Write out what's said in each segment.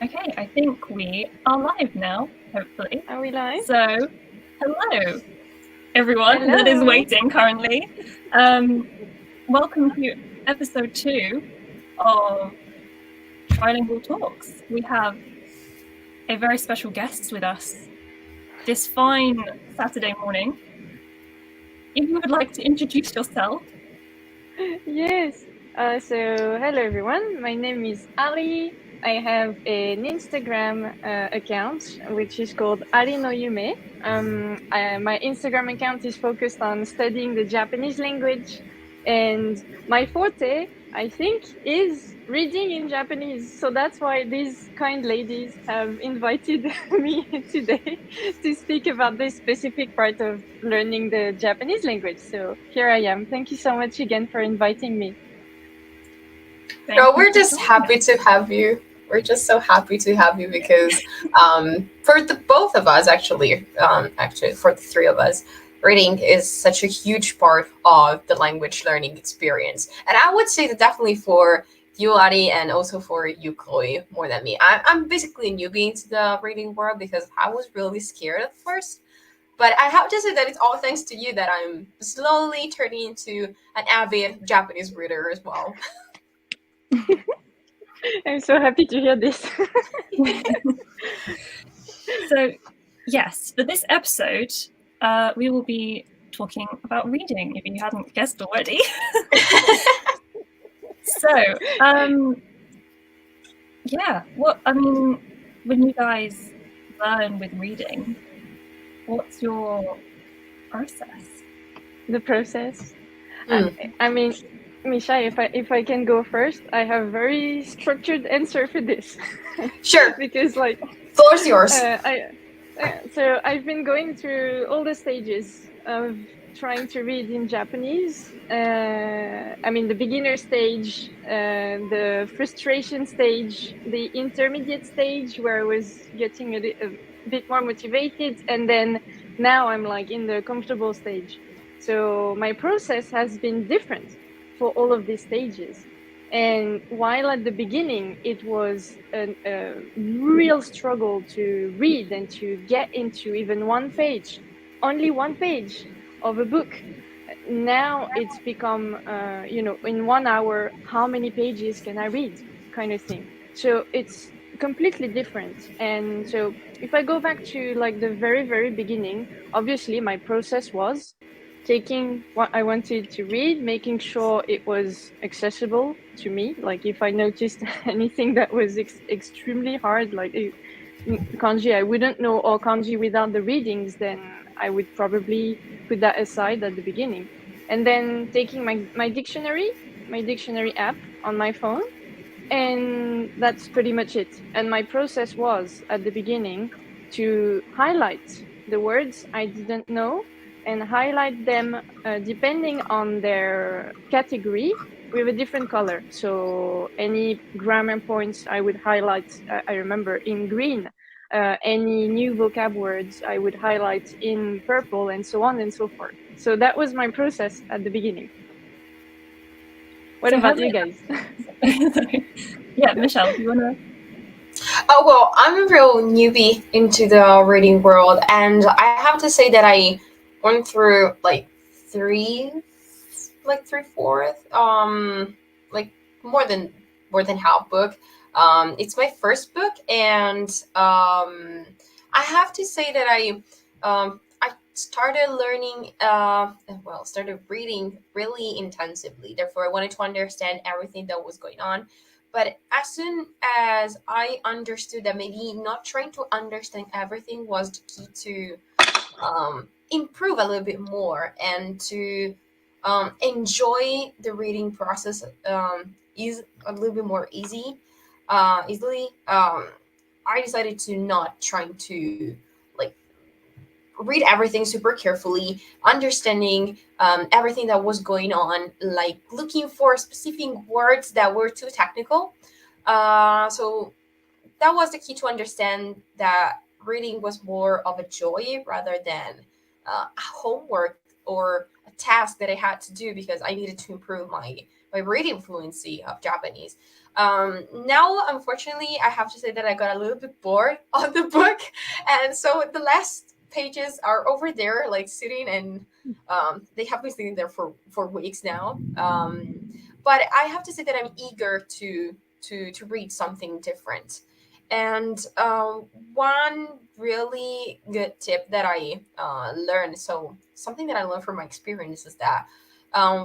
Okay, I think we are live now, hopefully. Are we live? So, hello, everyone that is Hello. waiting currently. Welcome to episode 2 of Trylingual Talks. We have a very special guest with us this fine Saturday morning. If you would like to introduce yourself. Yes. So, hello everyone. My name is Ali. I have an Instagram account which is called Ari no Yume. My Instagram account is focused on studying the Japanese language, and my forte, I think, is reading in Japanese. So that's why these kind ladies have invited me today to speak about this specific part of learning the Japanese language. So here I am. Thank you so much again for inviting me. Thank We're you for just joining happy us. to have you. We're just so happy to have you because for the both of us, actually for the three of us, reading is such a huge part of the language learning experience. And I would say that definitely for you, Ari, and also for you, Chloe, more than me. I'm basically a newbie into the reading world because I was really scared at first. But I have to say that it's all thanks to you that I'm slowly turning into an avid Japanese reader as well. I'm so happy to hear this. So, yes, for this episode, we will be talking about reading, if you hadn't guessed already. So, yeah, when you guys learn with reading, what's your process? The process. Hmm. I mean, Misha, if I can go first, I have very structured answer for this. Sure. Because like Floor's yours. so I've been going through all the stages of trying to read in Japanese. I mean, the beginner stage, the frustration stage, the intermediate stage where I was getting a bit more motivated, and then now I'm like in the comfortable stage. So my process has been different for all of these stages. And while at the beginning it was a real struggle to read and to get into even only one page of a book, now it's become, in 1 hour, how many pages can I read kind of thing. So it's completely different. And so if I go back to like the very, very beginning, obviously my process was taking what I wanted to read, making sure it was accessible to me. Like if I noticed anything that was extremely hard, like kanji, I wouldn't know all kanji without the readings, then I would probably put that aside at the beginning. And then taking my dictionary app on my phone, and that's pretty much it. And my process was at the beginning to highlight the words I didn't know and highlight them depending on their category with a different color. So any grammar points I would highlight, I remember, in green. Any new vocab words I would highlight in purple, and so on and so forth. So that was my process at the beginning. What about you guys? Yeah, Michelle, do you want to? Oh, well, I'm a real newbie into the reading world, and I have to say that I went through three fourth, like more than half book. It's my first book, and I have to say that I started learning, started reading really intensively. Therefore, I wanted to understand everything that was going on. But as soon as I understood that maybe not trying to understand everything was the key to improve a little bit more and to enjoy the reading process is a little bit more easily, I decided to not trying to like read everything super carefully, understanding everything that was going on, like looking for specific words that were too technical. So that was the key to understand that reading was more of a joy rather than a homework or a task that I had to do because I needed to improve my reading fluency of Japanese. Now, unfortunately, I have to say that I got a little bit bored of the book, and so the last pages are over there, like sitting, and they have been sitting there for weeks now. But I have to say that I'm eager to read something different. And one really good tip that I learned, so something that I learned from my experience, is that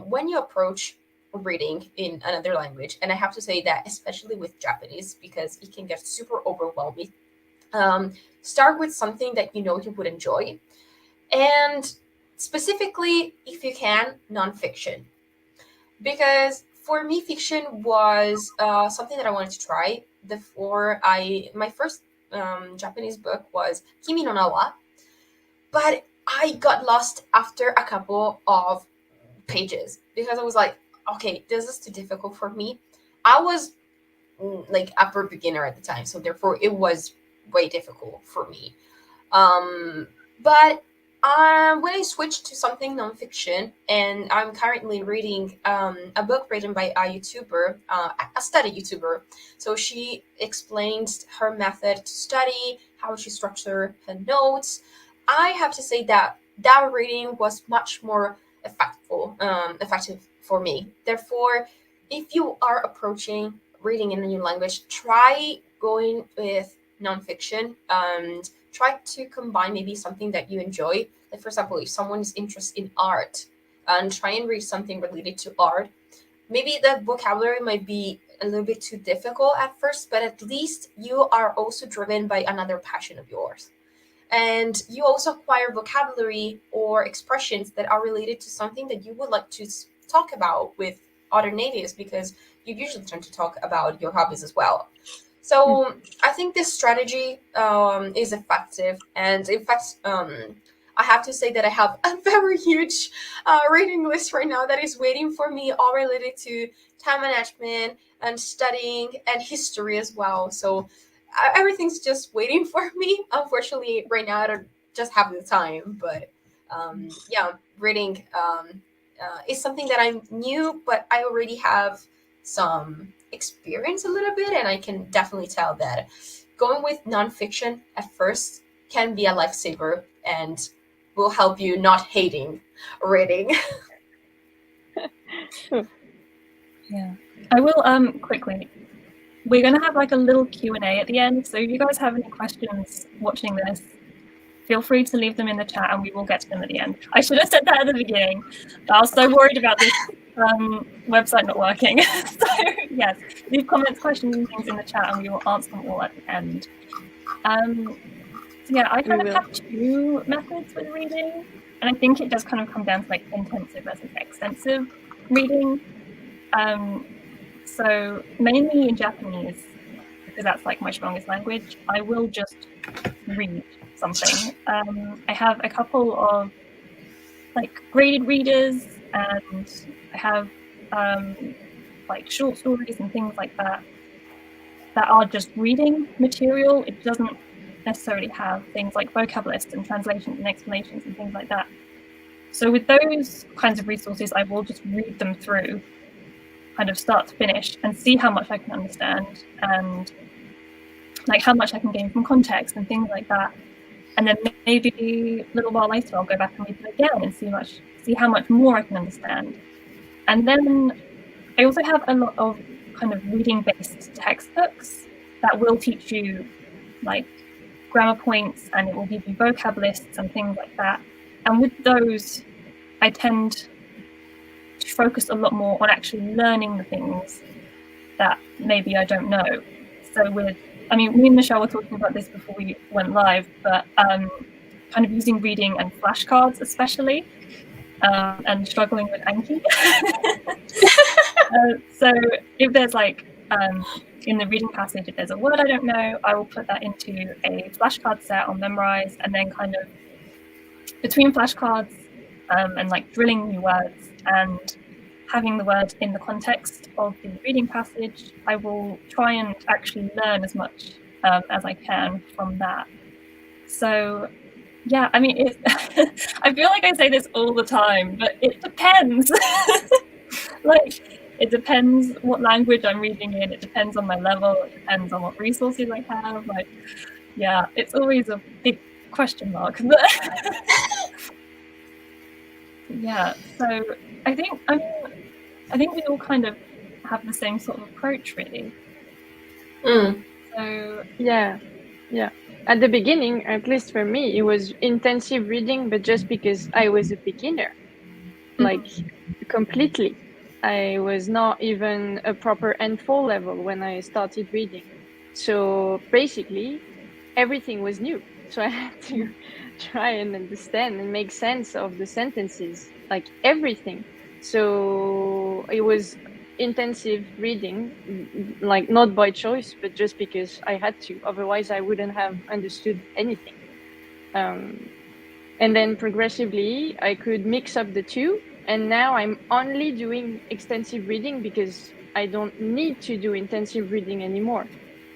when you approach reading in another language, and I have to say that especially with Japanese, because it can get super overwhelming, start with something that you know you would enjoy, and specifically, if you can, nonfiction. Because for me, fiction was something that I wanted to try before my first Japanese book was Kimi no Na wa, but I got lost after a couple of pages because I was like, okay, this is too difficult for me. I was like upper beginner at the time, so therefore it was way difficult for me. But when I switched to something nonfiction, and I'm currently reading a book written by a YouTuber, a study YouTuber. So she explains her method to study, how she structured her notes. I have to say that that reading was much more effective for me. Therefore, if you are approaching reading in a new language, try going with nonfiction and try to combine maybe something that you enjoy. Like, for example, if someone is interested in art, and try and read something related to art. Maybe the vocabulary might be a little bit too difficult at first, but at least you are also driven by another passion of yours. And you also acquire vocabulary or expressions that are related to something that you would like to talk about with other natives, because you usually tend to talk about your hobbies as well. So I think this strategy is effective. And in fact, I have to say that I have a very huge reading list right now that is waiting for me, all related to time management and studying and history as well. So everything's just waiting for me. Unfortunately, right now I don't just have the time, but yeah, reading is something that I'm new, but I already have some experience a little bit, and I can definitely tell that going with nonfiction at first can be a lifesaver and will help you not hating reading. Yeah, I will quickly. We're going to have like a little Q&A at the end, so if you guys have any questions watching this, feel free to leave them in the chat and we will get to them at the end. I should have said that at the beginning, but I was so worried about this website not working. So yes, leave comments, questions and things in the chat and we will answer them all at the end. So yeah, I kind of have two methods with reading, and I think it does kind of come down to like intensive versus extensive reading. So mainly in Japanese, because that's like my strongest language, I will just read something. I have a couple of like graded readers, and I have like short stories and things like that are just reading material. It doesn't necessarily have things like vocab lists and translations and explanations and things like that. So with those kinds of resources, I will just read them through, kind of start to finish, and see how much I can understand and like how much I can gain from context and things like that. And then maybe a little while later, I'll go back and read it again and see how much more I can understand. And then I also have a lot of kind of reading-based textbooks that will teach you like grammar points, and it will give you vocab lists and things like that. And with those, I tend to focus a lot more on actually learning the things that maybe I don't know. So me and Michelle were talking about this before we went live, but kind of using reading and flashcards especially, and struggling with Anki. So if there's like, in the reading passage, if there's a word I don't know, I will put that into a flashcard set on Memrise, and then kind of between flashcards and like drilling new words and having the word in the context of the reading passage, I will try and actually learn as much as I can from that. So yeah, I mean, I feel like I say this all the time, but it depends. Like it depends what language I'm reading in. It depends on my level. It depends on what resources I have. Like, yeah, it's always a big question mark. But yeah, so I think we all kind of have the same sort of approach, really. So yeah. At the beginning, at least for me, it was intensive reading, but just because I was a beginner, like completely. I was not even a proper N4 level when I started reading. So basically, everything was new. So I had to try and understand and make sense of the sentences, like everything. So it was intensive reading, like not by choice, but just because I had to. Otherwise, I wouldn't have understood anything. And then progressively, I could mix up the two. And now I'm only doing extensive reading because I don't need to do intensive reading anymore.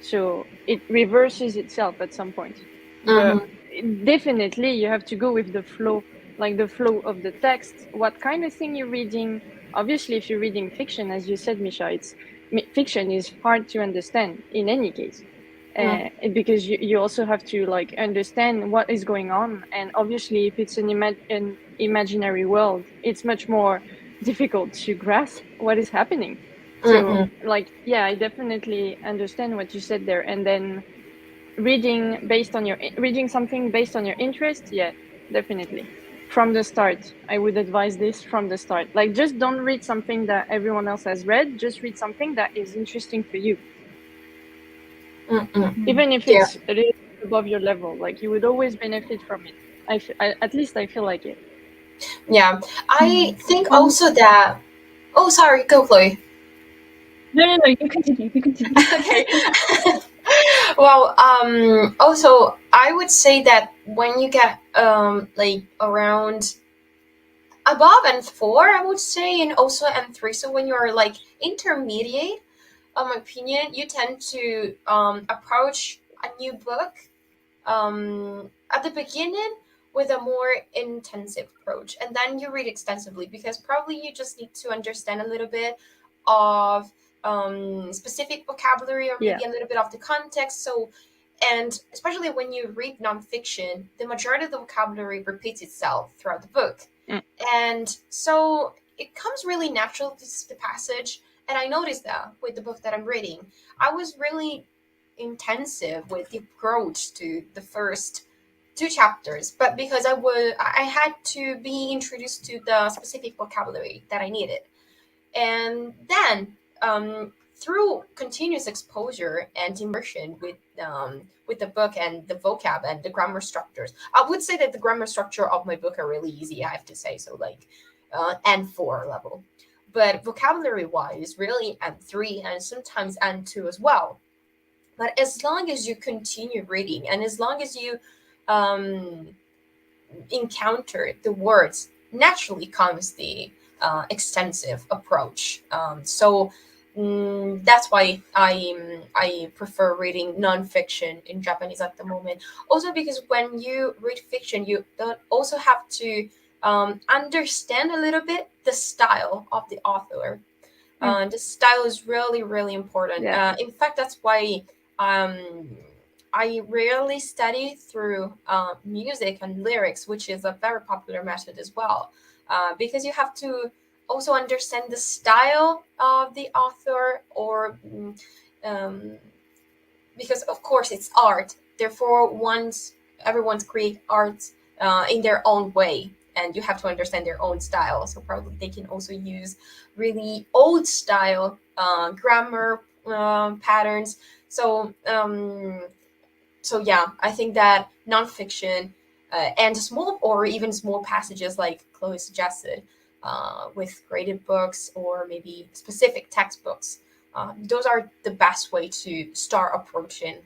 So it reverses itself at some point. But definitely, you have to go with the flow, like the flow of the text. What kind of thing you're reading? Obviously, if you're reading fiction, as you said, Misha, fiction is hard to understand in any case. Because you also have to like understand what is going on, and obviously if it's an imaginary world, it's much more difficult to grasp what is happening. So like, yeah, I definitely understand what you said there. And then reading something based on your interest, yeah, definitely. From the start, I would advise this from the start. Like, just don't read something that everyone else has read. Just read something that is interesting for you. Even if it's a little above your level, like you would always benefit from it. At least I feel like it. Yeah, I think also that. Oh, sorry, go, Chloe. No, you continue. Okay. Well, also, I would say that when you get like around above N4, I would say, and also N3, so when you're like intermediate, my opinion, you tend to approach a new book at the beginning with a more intensive approach, and then you read extensively, because probably you just need to understand a little bit of specific vocabulary, or maybe a little bit of the context. So, and especially when you read nonfiction, the majority of the vocabulary repeats itself throughout the book. And so it comes really natural, the passage. And I noticed that with the book that I'm reading, I was really intensive with the approach to the first 2 chapters, but because I had to be introduced to the specific vocabulary that I needed. And then through continuous exposure and immersion with the book and the vocab and the grammar structures, I would say that the grammar structure of my book are really easy, I have to say. So like N4 level, but vocabulary wise, really N3 and sometimes N2 as well. But as long as you continue reading, and as long as you encounter the words, naturally comes the extensive approach. So that's why I prefer reading nonfiction in Japanese at the moment. Also because when you read fiction, you don't also have to understand a little bit the style of the author. The style is really, really important. In fact, that's why I rarely study through music and lyrics, which is a very popular method as well, because you have to also understand the style of the author, or because of course it's art. Therefore, everyone's create art in their own way, and you have to understand their own style. So probably they can also use really old style grammar patterns. So yeah, I think that nonfiction and small or even small passages, like Chloe suggested, with graded books or maybe specific textbooks, those are the best way to start approaching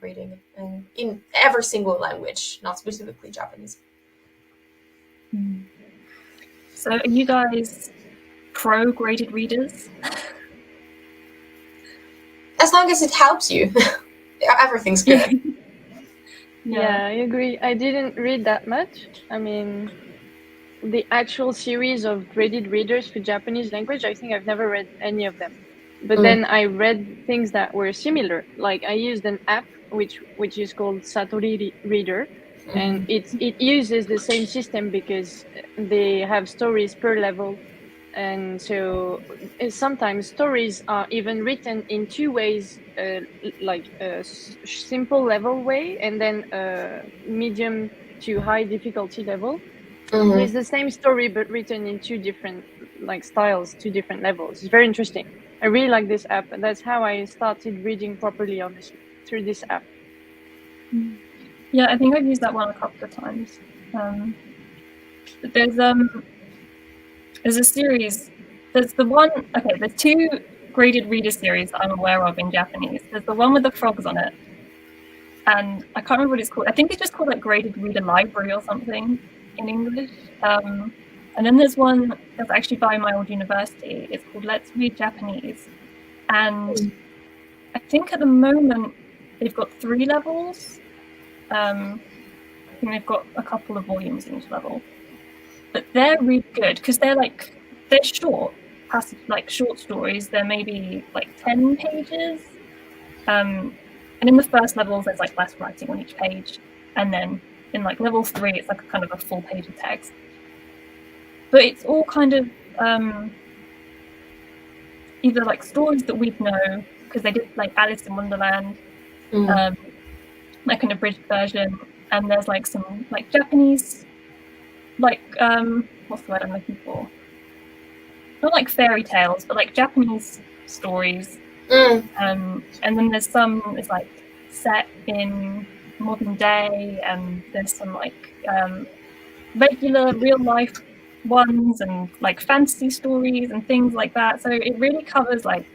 reading in every single language, not specifically Japanese. So are you guys pro graded readers? As long as it helps you, everything's good. Yeah, I agree. I didn't read that much. I mean, the actual series of graded readers for Japanese language, I think I've never read any of them. But then I read things that were similar. Like I used an app which is called Satori Reader, and it uses the same system because they have stories per level. And so sometimes stories are even written in two ways, like a simple level way and then a medium to high difficulty level. So it's the same story but written in two different styles, two different levels. It's very interesting. I really like this app, and that's how I started reading properly, honestly, through this app. Yeah, I think I've used that one a couple of times. But there's a series. There's the one. Okay, there's two graded reader series that I'm aware of in Japanese. There's the one with the frogs on it, and I can't remember what it's called. I think it's just called like Graded Reader Library or something in English. And then there's one that's actually by my old university. It's called Let's Read Japanese, and I think at the moment they've got 3 levels. I think they've got a couple of volumes in each level, but they're really good because they're short, like short stories. They're maybe like 10 pages. And in the first levels, there's like less writing on each page, and then in like level 3, it's like a kind of a full page of text. But it's all kind of either like stories that we'd know because they did like Alice in Wonderland, like an abridged version, and there's like some like Japanese, like what's the word I'm looking for? Not like fairy tales, but like Japanese stories. And then there's some it's like set in modern day, and there's some like regular real life ones and like fantasy stories and things like that. So it really covers like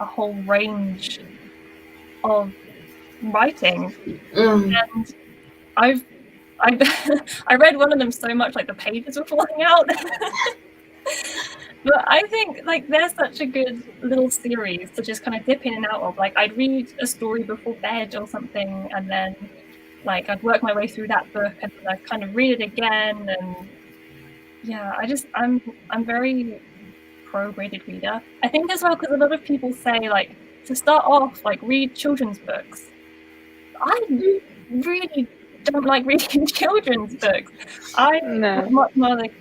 a whole range of writing. And I read one of them so much like the pages were falling out. But I think like they're such a good little series to just kind of dip in and out of. Like I'd read a story before bed or something, and then like I'd work my way through that book, and then I'd kind of read it again. And yeah, I'm very pro graded reader. I think as well because a lot of people say like to start off like read children's books. I really don't like reading children's books. I would much more like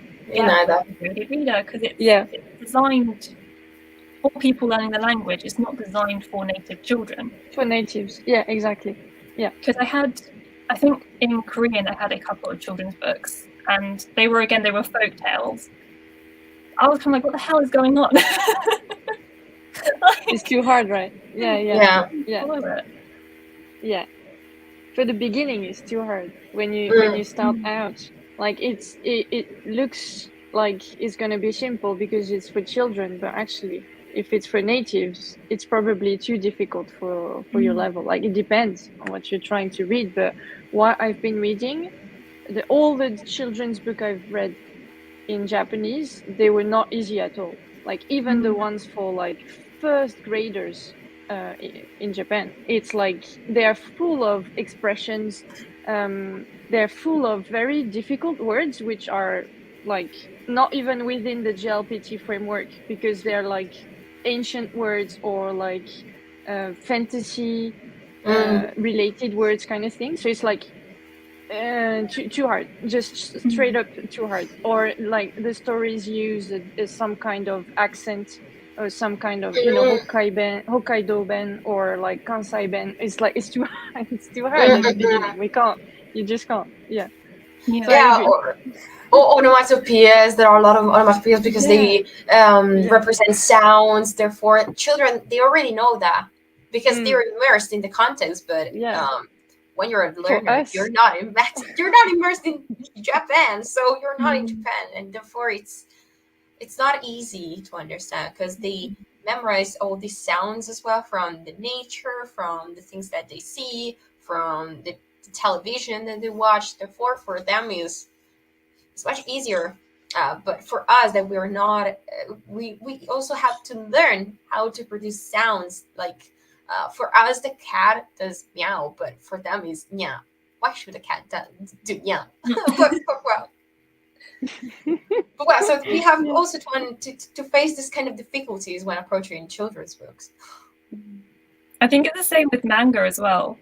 graded reader because it's designed for people learning the language. It's not designed for native children. For natives, yeah, exactly. Yeah, because I think in Korean I had a couple of children's books, and they were folk tales. I was kind of like, what the hell is going on? It's too hard, right? Yeah. For the beginning, it's too hard when you start out. Like it looks like it's gonna be simple because it's for children, but actually, if it's for natives, it's probably too difficult for your level. Like it depends on what you're trying to read. But what I've been reading, all the children's book I've read in Japanese, they were not easy at all. Like even the ones for like first graders in Japan, it's like they're full of expressions. They're full of very difficult words, which are like not even within the JLPT framework because they're like ancient words or like fantasy related words kind of thing. So it's like too hard, just straight up too hard. Or like the stories use some kind of accent or some kind of Hokkaido ben or like Kansai ben. It's like it's too hard. It's too hard at the beginning. You just can't. Yeah. Or onomatopoeias. There are a lot of onomatopoeias because they represent sounds. Therefore, children they already know that because they're immersed in the context. But when you're a learner, you're not immersed in Japan, so you're not in Japan, and therefore it's not easy to understand because they memorize all these sounds as well from the nature, from the things that they see, from the television that they watch. Therefore, for them it's much easier. But for us, that we're not, we also have to learn how to produce sounds. Like for us, the cat does meow, but for them is nya. Why should the cat do nya? Well, But well, so we have Yeah. also to face this kind of difficulties when approaching children's books. I think it's the same with manga as well,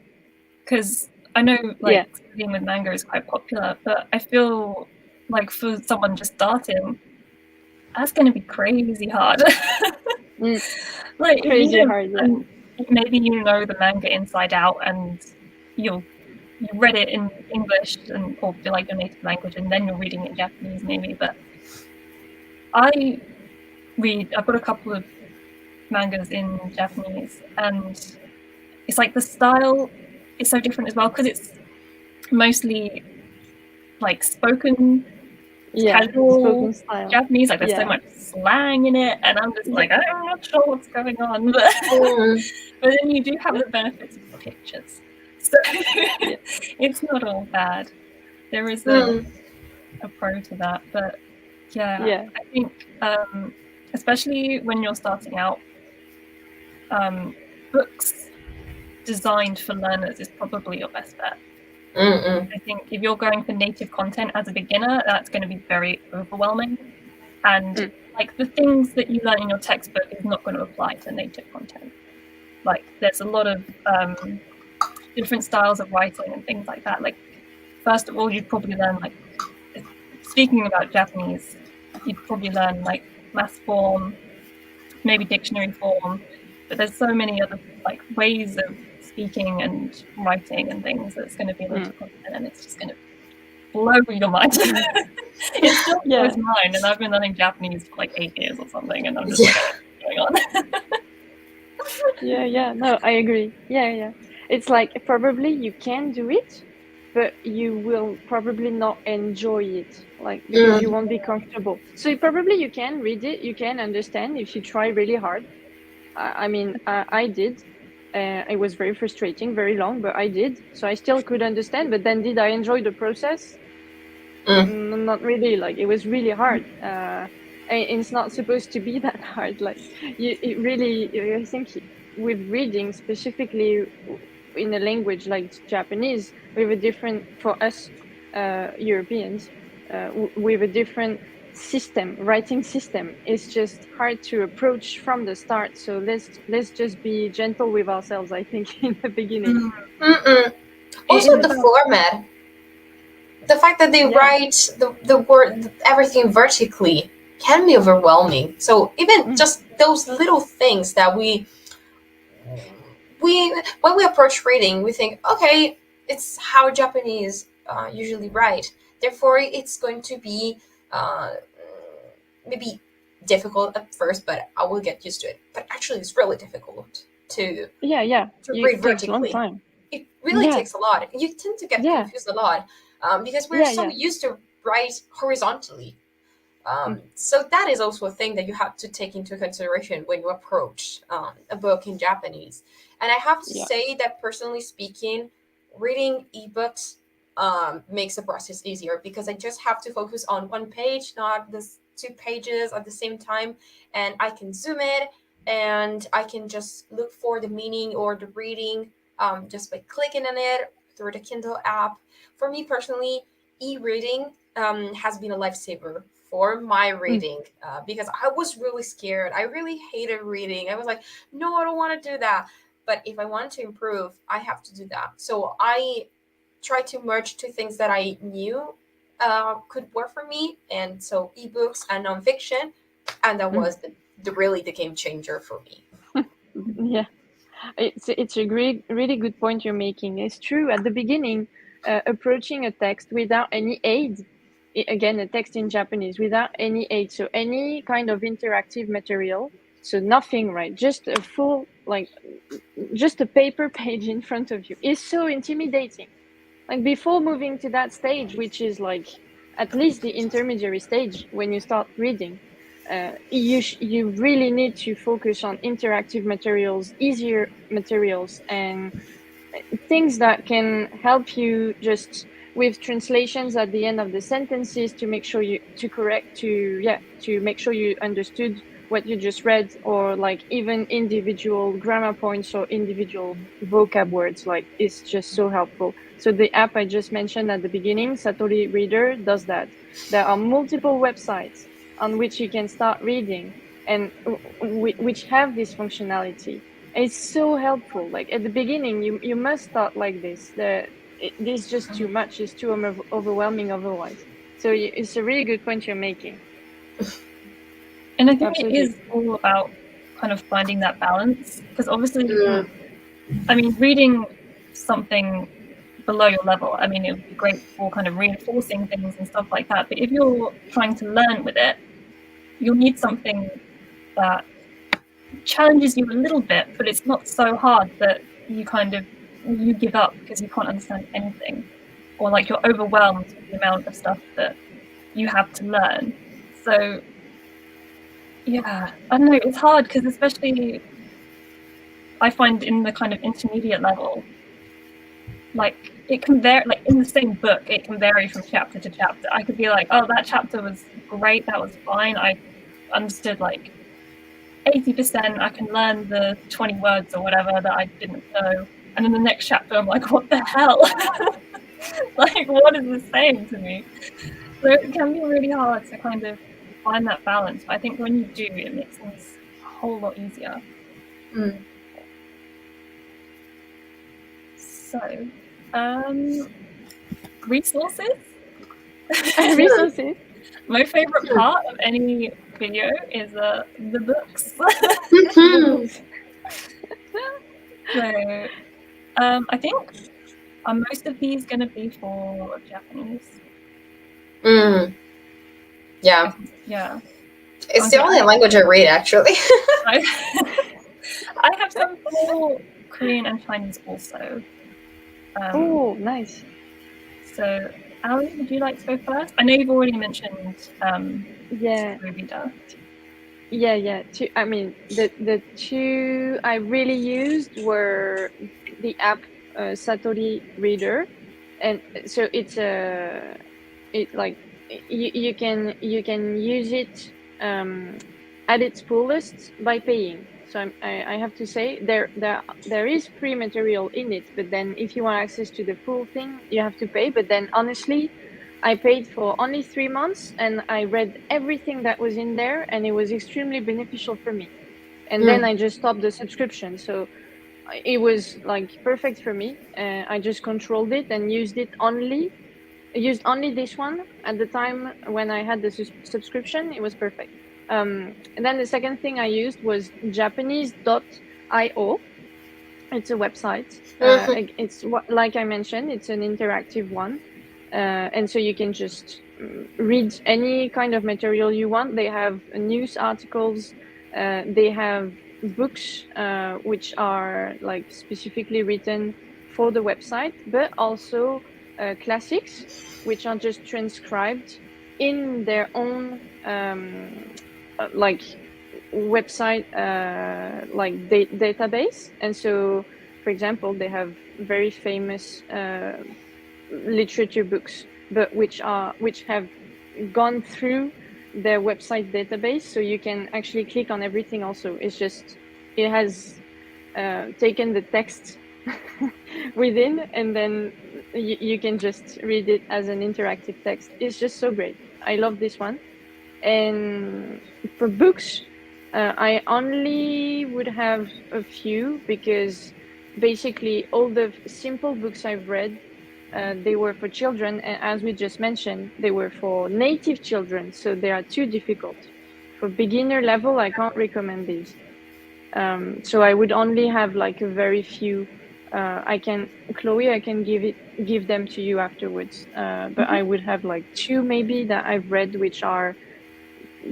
because I know studying with manga is quite popular, but I feel like for someone just starting, that's going to be crazy hard. Like Crazy hard, yeah. and maybe you know the manga inside out, and you read it in English or like your native language, and then you're reading it in Japanese maybe. But I've got a couple of mangas in Japanese, and it's like the style is so different as well, because it's mostly like spoken casual style. Japanese, like there's so much slang in it, and I'm just like, I'm not sure what's going on. But then you do have the benefits of the pictures, so it's not all bad. There is a pro to that, but I think especially when you're starting out, books designed for learners is probably your best bet. I think if you're going for native content as a beginner, that's going to be very overwhelming, and like the things that you learn in your textbook is not going to apply to native content. Like there's a lot of different styles of writing and things like that. Like first of all, you'd probably learn, like, speaking about Japanese, you'd probably learn like math form, maybe dictionary form, but there's so many other like ways of speaking and writing and things that's going to be native content, and it's just going to blow your mind. It still blows mine, and I've been learning Japanese for like 8 years or something, and I'm just like, what's going on? No, I agree. It's like probably you can do it, but you will probably not enjoy it, like, because you won't be comfortable. So probably you can read it, you can understand if you try really hard. I mean, I did. It was very frustrating, very long, but I did. So I still could understand, but then did I enjoy the process? Not really. Like, it was really hard. And it's not supposed to be that hard. Like, I think with reading, specifically in a language like Japanese, we have a different, for us Europeans, we have a different writing system. It's just hard to approach from the start. So let's just be gentle with ourselves, I think, in the beginning. Also, the format, the fact that they write the word, everything vertically, can be overwhelming. So even just those little things that we when we approach reading, we think, okay, it's how Japanese usually write, therefore it's going to be maybe difficult at first, but I will get used to it. But actually, it's really difficult to read vertically. It really takes a lot. You tend to get confused a lot because we're so used to write horizontally. So that is also a thing that you have to take into consideration when you approach a book in Japanese. And I have to say that, personally speaking, reading ebooks makes the process easier, because I just have to focus on one page, not the 2 pages at the same time, and I can zoom it, and I can just look for the meaning or the reading just by clicking on it through the Kindle app. For me personally, e-reading has been a lifesaver for my reading because I was really scared. I really hated reading. I was like, no, I don't want to do that. But if I want to improve, I have to do that. So I try to merge 2 things that I knew could work for me, and so ebooks and nonfiction, and that was really the game changer for me. It's a really good point you're making. It's true. At the beginning, approaching a text without any aid, again, a text in Japanese without any aid, so any kind of interactive material, so nothing, right? Just a full, like, just a paper page in front of you, is so intimidating. Like, before moving to that stage, which is like at least the intermediary stage when you start reading, you really need to focus on interactive materials, easier materials, and things that can help you just with translations at the end of the sentences to make sure to make sure you understood what you just read, or like even individual grammar points or individual vocab words, like it's just so helpful. So the app I just mentioned at the beginning, Satori Reader, does that. There are multiple websites on which you can start reading and which have this functionality. And it's so helpful. Like at the beginning, you must start like this. This is just too much. It's too overwhelming otherwise. So it's a really good point you're making. And I think Absolutely. it is all about kind of finding that balance, because obviously, I mean, reading something below your level, I mean, it would be great for kind of reinforcing things and stuff like that. But if you're trying to learn with it, you'll need something that challenges you a little bit, but it's not so hard that you give up because you can't understand anything, or like you're overwhelmed with the amount of stuff that you have to learn. So yeah, I don't know, it's hard because especially I find in the kind of intermediate level, like it can vary, like in the same book, it can vary from chapter to chapter. I could be like, oh, that chapter was great, that was fine, I understood like 80%, I can learn the 20 words or whatever that I didn't know. And then the next chapter, I'm like, what the hell? Like, what is this saying to me? So it can be really hard to kind of find that balance. But I think when you do, it makes things a whole lot easier. So, resources? Resources. My favorite part of any video is the books. So, I think are most of these going to be for Japanese? Yeah. Yeah. It's the only language I read, actually. I have some for Korean and Chinese also. Oh, nice. So, Ali, would you like to go first? I know you've already mentioned Satori Reader. Yeah. I mean, the two I really used were the app Satori Reader, and so it's like you can use it at its fullest by paying. So I have to say there is free material in it, but then if you want access to the full thing, you have to pay. But then honestly, I paid for only 3 months and I read everything that was in there, and it was extremely beneficial for me. And then I just stopped the subscription. So it was like perfect for me. I just controlled it and used only this one at the time when I had the subscription. It was perfect. And then the second thing I used was Japanese.io. It's a website. It's like I mentioned, it's an interactive one. And so you can just read any kind of material you want. They have news articles. They have books which are like specifically written for the website, but also classics, which are just transcribed in their own like website like database. And so, for example, they have very famous literature books, but which have gone through their website database, so you can actually click on everything. Also, it's just it has taken the text within, and then you can just read it as an interactive text. It's just so great. I love this one. And for books, I only would have a few, because basically all the simple books I've read, they were for children, and as we just mentioned, they were for native children, so they are too difficult. For beginner level, I can't recommend these. So I would only have like a very few. Chloe, I can give them to you afterwards. But I would have like 2 maybe that I've read, which are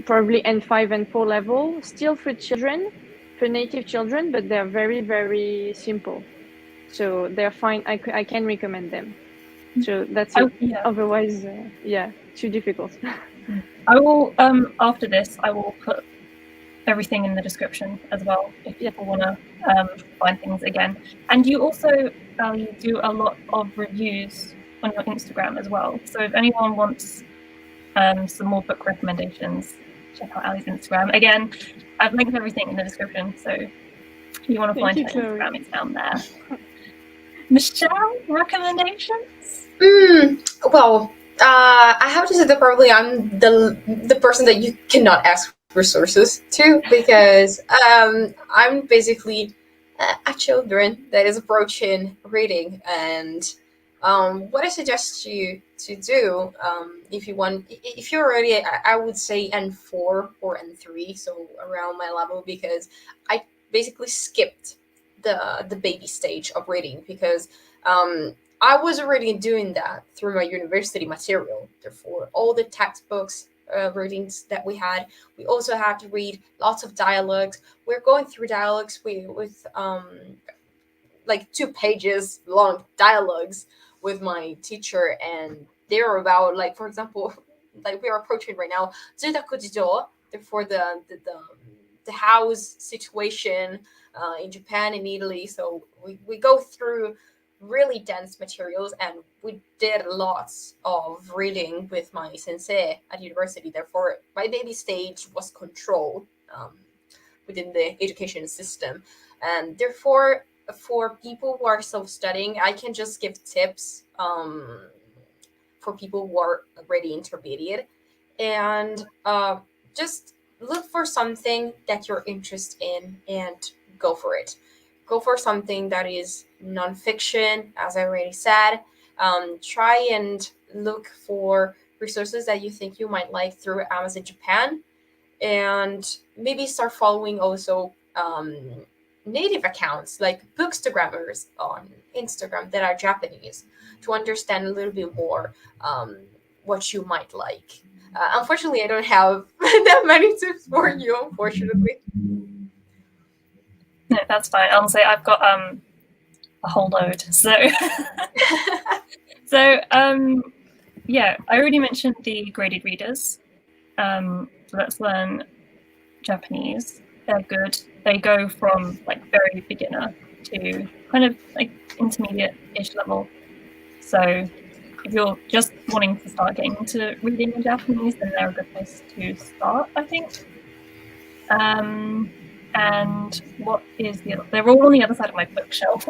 probably N5 and 4 level, still for children, for native children, but they're very, very simple. So they're fine. I can recommend them. So that's it. Yeah. Otherwise, too difficult. I will, after this, I will put everything in the description as well, if people want to find things again. And you also do a lot of reviews on your Instagram as well. So if anyone wants some more book recommendations, check out Ali's Instagram. Again, I've linked everything in the description, so if you want to find her Instagram, it's down there. Michelle, recommendations? Well, I have to say that probably I'm the person that you cannot ask resources to, because I'm basically a children that is approaching reading, and what I suggest you to do, if you're already, I would say N4 or N3, so around my level, because I basically skipped the baby stage of reading, because I was already doing that through my university material. Therefore, all the textbooks, readings that we also had to read lots of dialogues. We're going through dialogues with like 2 pages long dialogues with my teacher, and they're about, like, for example, like we are approaching right now, Zudakujijo, for the house situation in Japan and Italy. So we go through really dense materials, and we did lots of reading with my sensei at university. Therefore, my baby stage was controlled within the education system, and therefore, for people who are self-studying, I can just give tips for people who are already intermediate, and just look for something that you're interested in and go for it. Go for something that is nonfiction, as I already said. Try and look for resources that you think you might like through Amazon Japan, and maybe start following also native accounts like bookstagrammers on Instagram that are Japanese, to understand a little bit more what you might like. Unfortunately, I don't have that many tips for you, unfortunately. No, that's fine. Honestly, I've got a whole load. So, yeah, I already mentioned the graded readers. So let's learn Japanese. They're good. They go from like very beginner to kind of like intermediate-ish level. So if you're just wanting to start getting into reading in Japanese, then they're a good place to start, I think. And what is the other? They're all on the other side of my bookshelf.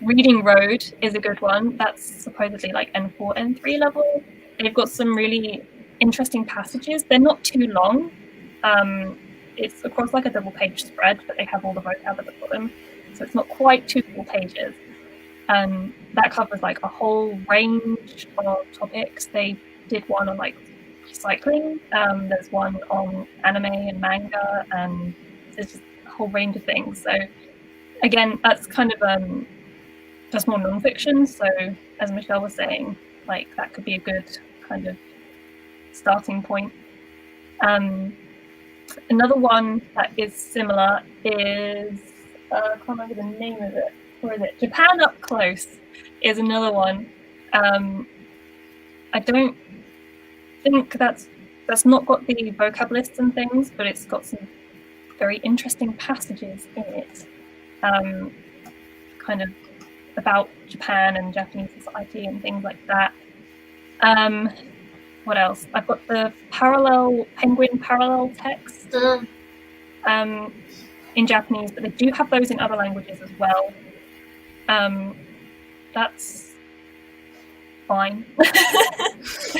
Reading Road is a good one. That's supposedly like N4, N3 level. They've got some really interesting passages. They're not too long. It's across like a double page spread, but they have all the vocab at the bottom. So it's not quite 2 full pages. That covers like a whole range of topics. They did one on like cycling. There's one on anime and manga, and there's just a whole range of things. So again, that's kind of just more non-fiction. So as Michelle was saying, like that could be a good kind of starting point. Another one that is similar is I can't remember the name of it. Where is it? Japan Up Close is another one. I don't think that's not got the vocab lists and things, but it's got some very interesting passages in it, kind of about Japan and Japanese society and things like that. What else? I've got the Penguin parallel text in Japanese, but they do have those in other languages as well. That's fine. What's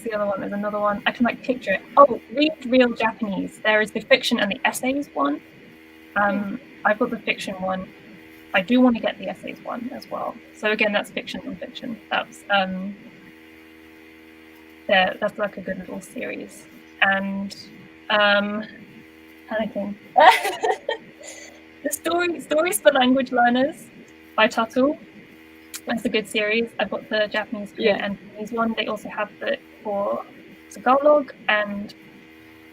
the other one? There's another one. I can like picture it. Oh, Read Real Japanese. There is the fiction and the essays one. I've got the fiction one. I do want to get the essays one as well. So again, that's fiction and fiction. That's that's like a good little series. And panicking. The Stories for Language Learners by Tuttle. That's a good series. I've got the Japanese and Japanese one. They also have it for Tagalog, and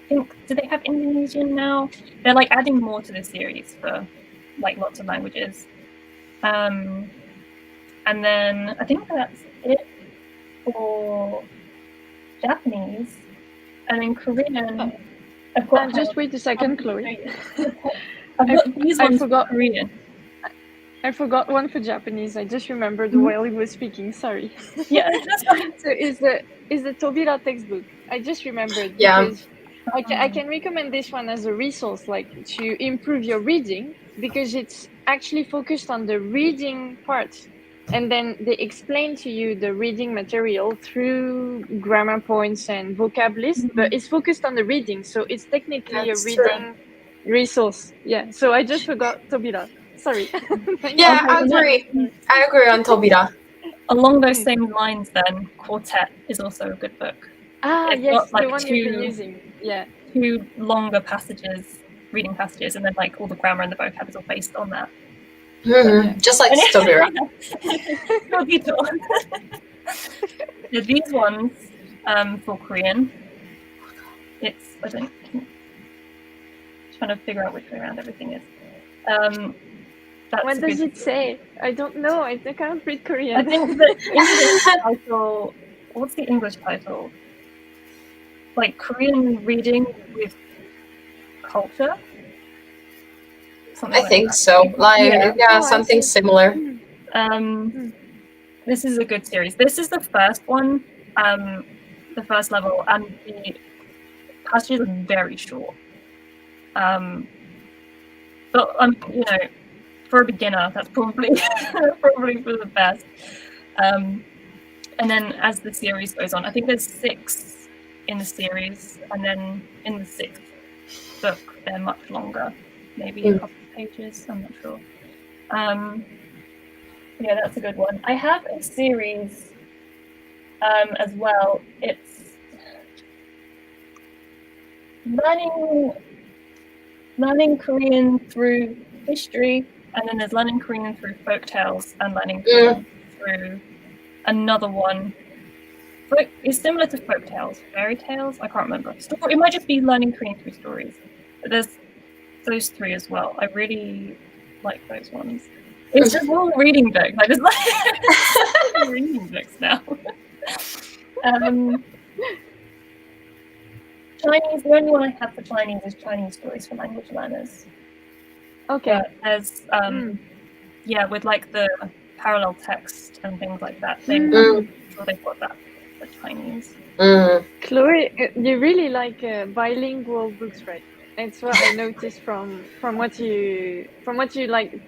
I think, do they have Indonesian now? They're like adding more to this series for like lots of languages. And then I think that's it for Japanese. And in Korean, I've got just wait a second, Chloe. I've got these ones for Korean. I forgot one for Japanese. I just remembered while he was speaking. Sorry. Yeah, that's fine. So is the Tobira textbook. I just remembered Yeah. because I can recommend this one as a resource, like to improve your reading, because it's actually focused on the reading part, and then they explain to you the reading material through grammar points and vocab list, but it's focused on the reading, so it's technically That's a reading resource. Yeah. So I just forgot Tobira. Sorry. Yeah, Okay, I agree. I agree on Tobira. Along those same lines, then, Quartet is also a good book. It's Yes, got, like, the one you've been using. Yeah. 2 longer passages, reading passages, and then like all the grammar and the vocab is all based on that. Just like Tobira. These ones for Korean, it's trying to figure out which way around everything is. What does it say? I don't know. I can't read Korean. I think the English title. What's the English title? Like Korean reading with culture. Something I like think that. so. Like something similar. This is a good series. This is the first one, the first level, and the passages are very short. But you know, for a beginner, that's probably probably for the best. And then as the series goes on, I think there's 6 in the series, and then in the 6th book they're much longer, maybe a couple of pages. I'm not sure. Yeah, that's a good one. I have a series as well. It's learning Korean through history, and then there's learning Korean through folk tales, and learning Korean through another one. It's similar to folk tales, fairy tales. I can't remember. It might just be learning Korean through stories. But there's those 3 as well. I really like those ones. It's just all reading books. I just like reading books now. Chinese. The only one I have for Chinese is Chinese stories for language learners. Okay. But there's with like the parallel text and things like that. I'm sure they've got that for Chinese. Chloe, you really like bilingual books, right? That's what I noticed from what you like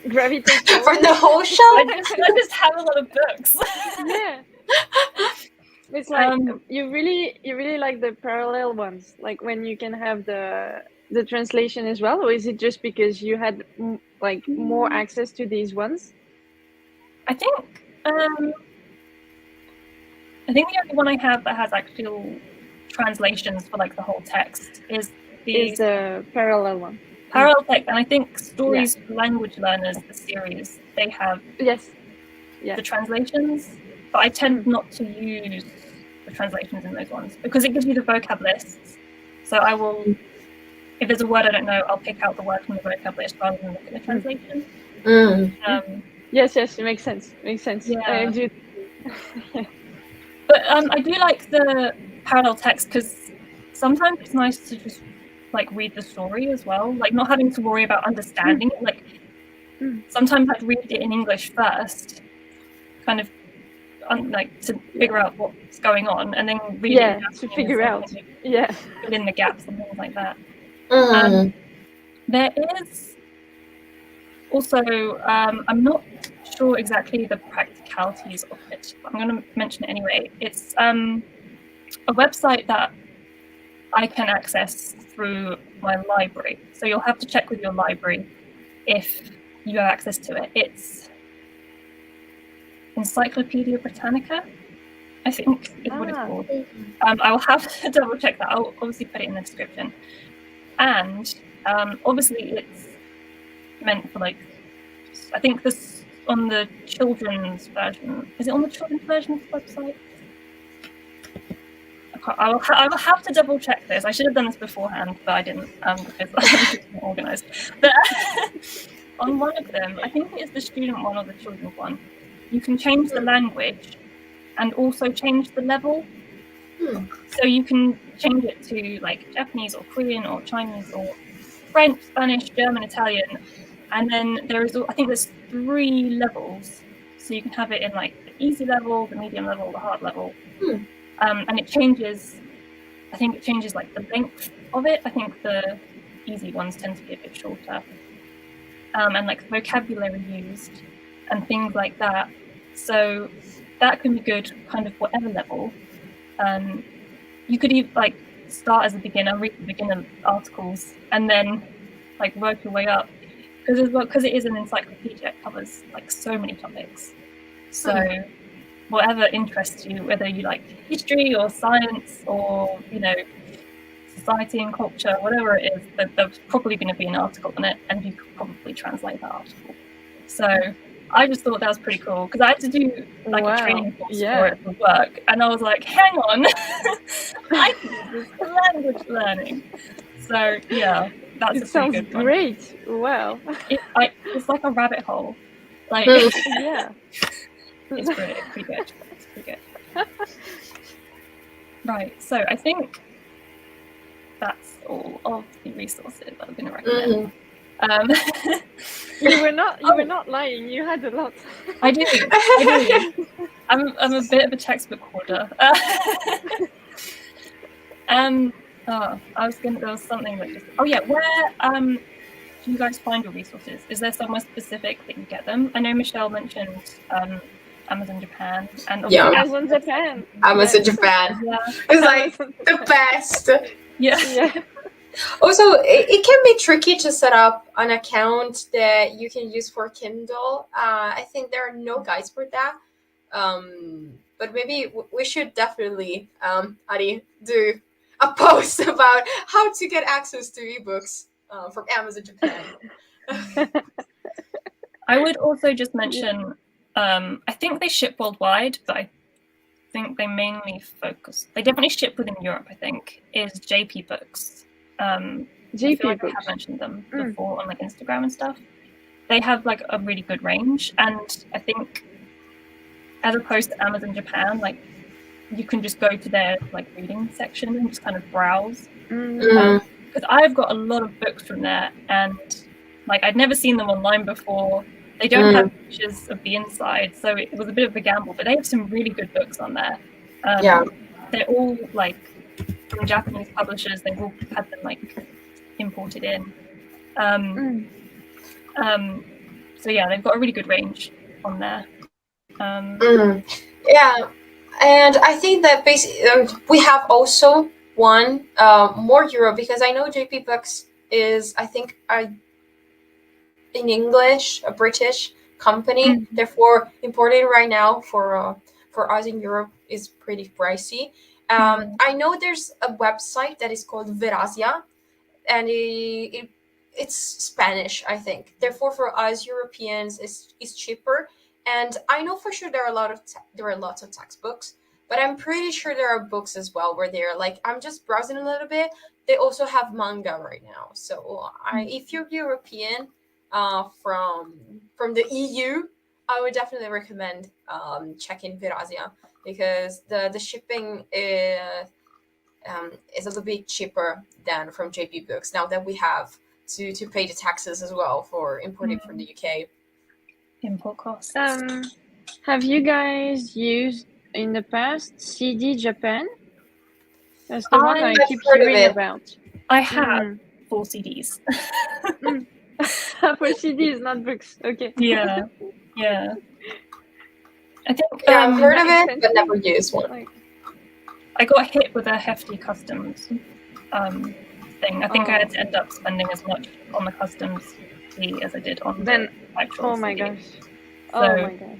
gravitate towards. For the whole show. I just have a lot of books. Yeah. It's like you really like the parallel ones, like when you can have the translation as well, or is it just because you had like more access to these ones? I think the only one I have that has actual translations for like the whole text is the parallel one. Parallel text, and I think Stories for Language Learners, the series, they have the translations, but I tend not to use the translations in those ones because it gives you the vocab lists. So I will, if there's a word I don't know, I'll pick out the word from the vocab list rather than look at the translation. Yes, it makes sense. Yeah. But I do like the parallel text because sometimes it's nice to just like read the story as well, like not having to worry about understanding it. Like sometimes I'd read it in English first, kind of like to figure out what's going on, and then read it to figure out fill in the gaps and things like that. There is also I'm not sure exactly the practicalities of it, but I'm going to mention it anyway. It's a website that I can access through my library. So you'll have to check with your library if you have access to it. It's Encyclopedia Britannica, I think is what it's called. I will have to double check that. I'll obviously put it in the description. And obviously it's meant for like, I think this on the children's version. Is it on the children's version of the website? I will have to double check this. I should have done this beforehand, but I didn't because I was not organised. But on one of them, I think it is the student one or the children's one, you can change the language and also change the level. So you can change it to like Japanese or Korean or Chinese or French, Spanish, German, Italian, And then I think there's 3 levels. So you can have it in like the easy level, the medium level, the hard level. And it changes, I think it changes like the length of it. I think the easy ones tend to be a bit shorter. And like vocabulary used and things like that. So that can be good kind of whatever level. You could even like start as a beginner, read the beginner articles, and then like work your way up. Because it is an encyclopedia, it covers like so many topics. So whatever interests you, whether you like history or science or, you know, society and culture, whatever it is, there's probably going to be an article on it, and you could probably translate that article. So I just thought that was pretty cool, because I had to do like a training course for it for work, and I was like, hang on, I can use this for language learning. So yeah, that's It a pretty sounds good one. great. Wow. It's like a rabbit hole. Like Yeah. it's pretty good. It's pretty good. Right, so I think that's all of the resources that I'm going to recommend. You were not lying. You had a lot. I do. I'm a bit of a textbook hoarder. There was something that just. Oh yeah, where do you guys find your resources? Is there somewhere specific that you get them? I know Michelle mentioned Amazon Japan and Amazon Japan. Amazon Japan. Yeah. It's like the best. Yeah. Also, it can be tricky to set up an account that you can use for Kindle. I think there are no guides for that. But maybe we should definitely, Ari, do a post about how to get access to ebooks from Amazon Japan. I would also just mention, I think they ship worldwide, but I think they mainly they definitely ship within Europe, I think, is JP Books. I feel like I have mentioned them before on like Instagram and stuff. They have like a really good range, and I think as opposed to Amazon Japan, like you can just go to their like reading section and just kind of browse. Because I've got a lot of books from there, and like I'd never seen them online before. They don't have pictures of the inside, so it was a bit of a gamble, but they have some really good books on there. They're all like from Japanese publishers. They've all had them like imported in. So yeah, they've got a really good range on there. Yeah, and I think that basically we have also one more Euro, because I know JP Books is, I think, in English, a British company. Therefore, importing right now for us in Europe is pretty pricey. I know there's a website that is called Verazia, and it's Spanish, I think. Therefore, for us Europeans, it's cheaper. And I know for sure there are lots of textbooks, but I'm pretty sure there are books as well where they're like, I'm just browsing a little bit. They also have manga right now. So if you're European, from the EU, I would definitely recommend checking Verazia, because the shipping is a little bit cheaper than from JP Books, now that we have to pay the taxes as well for importing from the UK. Import costs. Have you guys used in the past CD Japan? That's the one I keep hearing about. I have 4 CDs. For CDs, not books. Okay. Yeah. I think I've heard of it, but never used one. I got hit with a hefty customs thing. I think I had to end up spending as much on the customs fee as I did on the actual Oh my CD. gosh. Oh my god.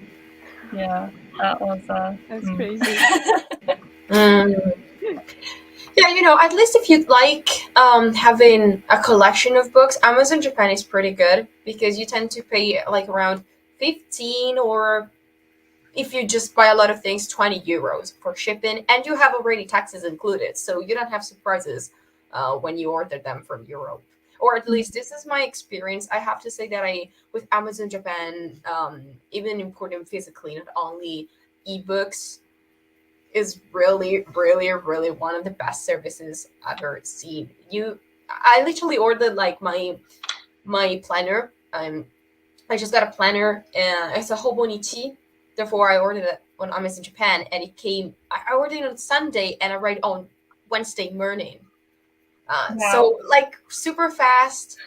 Yeah, that was that's crazy. Yeah, at least if you'd like having a collection of books, Amazon Japan is pretty good, because you tend to pay like around 15, or if you just buy a lot of things, 20 euros for shipping, and you have already taxes included, so you don't have surprises when you order them from Europe. Or at least this is my experience. I have to say that with Amazon Japan, even importing physically, not only ebooks, is really, really, really one of the best services I've ever seen. I literally ordered like my planner I just got a planner, and it's a Hobonichi. Therefore, I ordered it on Amazon Japan, and it came. I ordered it on Sunday, and I read it on Wednesday morning. Wow. So like super fast.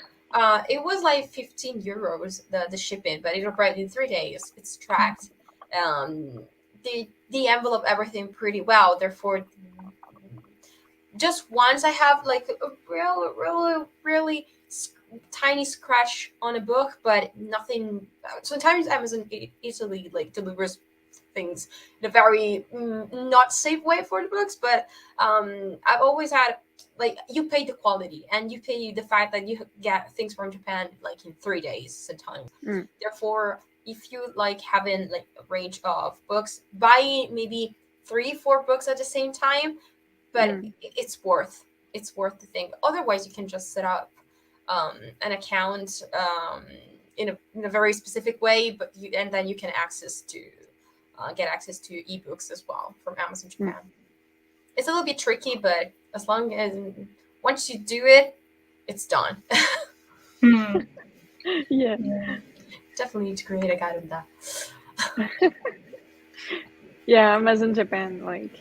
It was like 15 euros the shipping, but it arrived in 3 days. It's tracked. The envelope everything pretty well. Therefore, just once I have like a really tiny scratch on a book, but nothing. Sometimes Amazon easily like delivers things in a very not safe way for the books, but I've always had like you pay the quality and you pay the fact that you get things from Japan like in 3 days sometimes. Therefore, if you like having like a range of books, buy maybe 3-4 books at the same time, but it's worth the thing. Otherwise, you can just set up an account in a very specific way, but and then you can get access to ebooks as well from Amazon Japan. It's a little bit tricky, but as long as once you do it, it's done. Yeah. Definitely need to create a guide on that. Yeah, Amazon Japan, like,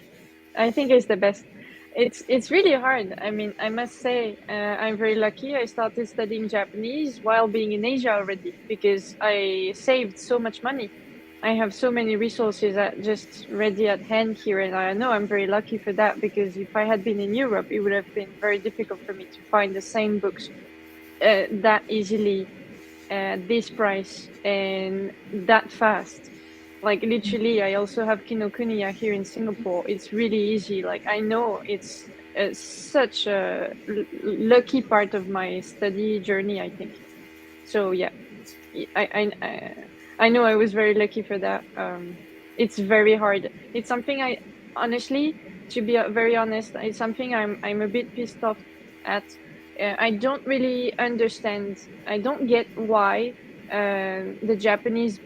I think it's the best. It's really hard. I mean, I must say, I'm very lucky. I started studying Japanese while being in Asia already because I saved so much money. I have so many resources just ready at hand here, and I know I'm very lucky for that because if I had been in Europe, it would have been very difficult for me to find the same books that easily at this price and that fast. Like literally, I also have Kinokuniya here in Singapore. It's really easy. Like I know it's such a lucky part of my study journey, I think. So yeah, I know I was very lucky for that. It's very hard. It's something I honestly, to be very honest, it's something I'm a bit pissed off at. I don't really understand. I don't get why the Japanese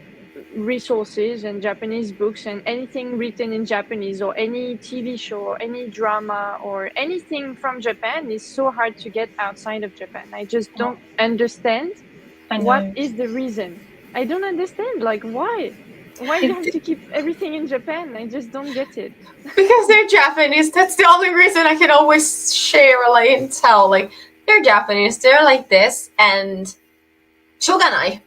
resources and Japanese books and anything written in Japanese or any TV show or any drama or anything from Japan is so hard to get outside of Japan. I just don't understand. What is the reason? I don't understand. Like, why? Why do you have to keep everything in Japan? I just don't get it. Because they're Japanese. That's the only reason I can always share like and tell. Like they're Japanese. They're like this, and shogunai.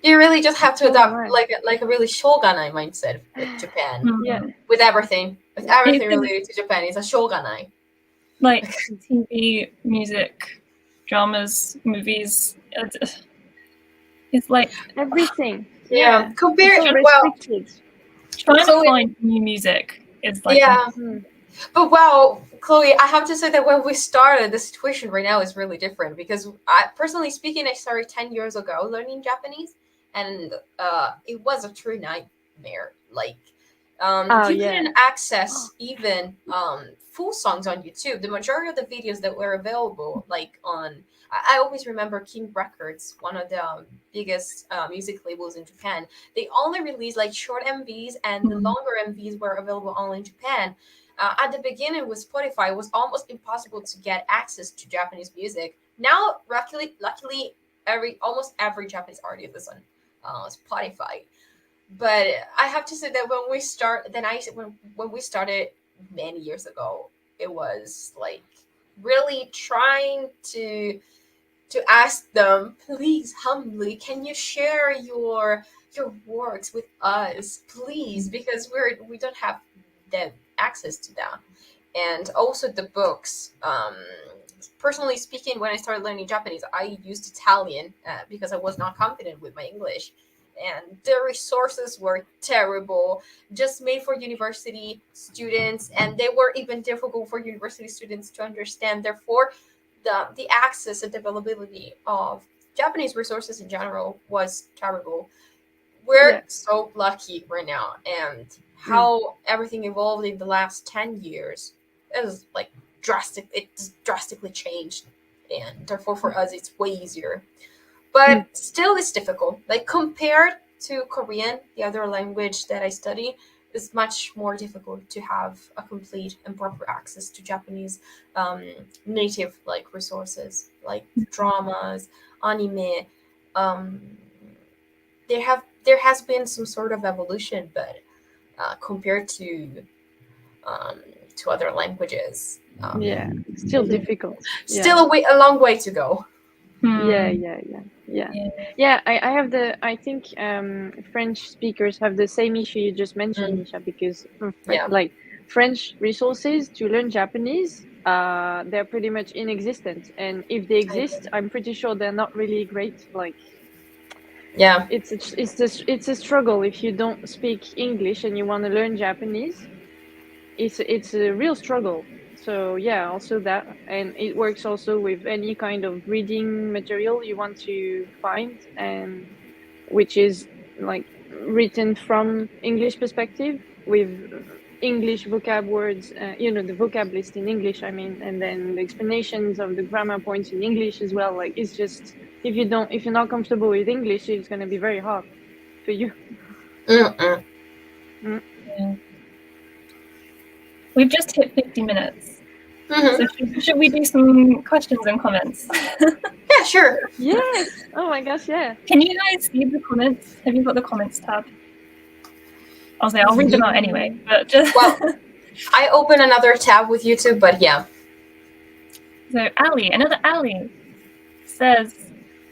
You really just have to adopt like a really shogunai mindset with Japan. Yeah. With everything related to Japan, it's a shogunai. Like TV, music, dramas, movies. It's like everything. Yeah. Compared so restricted. Trying to find new music is like But well, Chloe, I have to say that when we started, the situation right now is really different because I, personally speaking, I started 10 years ago learning Japanese, and it was a true nightmare. Like, you couldn't access even full songs on YouTube. The majority of the videos that were available, like on, I always remember King Records, one of the biggest music labels in Japan. They only released like short MVs, and the longer MVs were available only in Japan. At the beginning with Spotify, it was almost impossible to get access to Japanese music. Now, luckily, almost every Japanese artist is on Spotify. But I have to say that when we started many years ago, it was like really trying to ask them, please, humbly, can you share your works with us, please, because we don't have the access to that. And also the books. Personally speaking, when I started learning Japanese, I used Italian because I was not confident with my English. And the resources were terrible, just made for university students, and they were even difficult for university students to understand. Therefore, the access and availability of Japanese resources in general was terrible. We're so lucky right now, and how everything evolved in the last 10 years is like drastically changed, and therefore for us it's way easier. But still it's difficult. Like compared to Korean, the other language that I study, it's much more difficult to have a complete and proper access to Japanese native like resources like dramas, anime, there has been some sort of evolution, but compared to other languages, still difficult. still a long way to go. Yeah. I think French speakers have the same issue you just mentioned, Nisha, because like French resources to learn Japanese, they're pretty much inexistent, and if they exist, I'm pretty sure they're not really great. Like, it's a struggle if you don't speak English and you want to learn Japanese. It's a real struggle. So also that, and it works also with any kind of reading material you want to find, and which is like written from English perspective with English vocab words, the vocab list in English, I mean, and then the explanations of the grammar points in English as well. Like, it's just, if you're not comfortable with English, it's going to be very hard for you. Yeah. We've just hit 50 minutes. So should we do some questions and comments? Yeah, sure. Yes. Oh my gosh, yeah. Can you guys see the comments? Have you got the comments tab? I'll read them out anyway. But just I open another tab with YouTube, but yeah. So another Ali, says,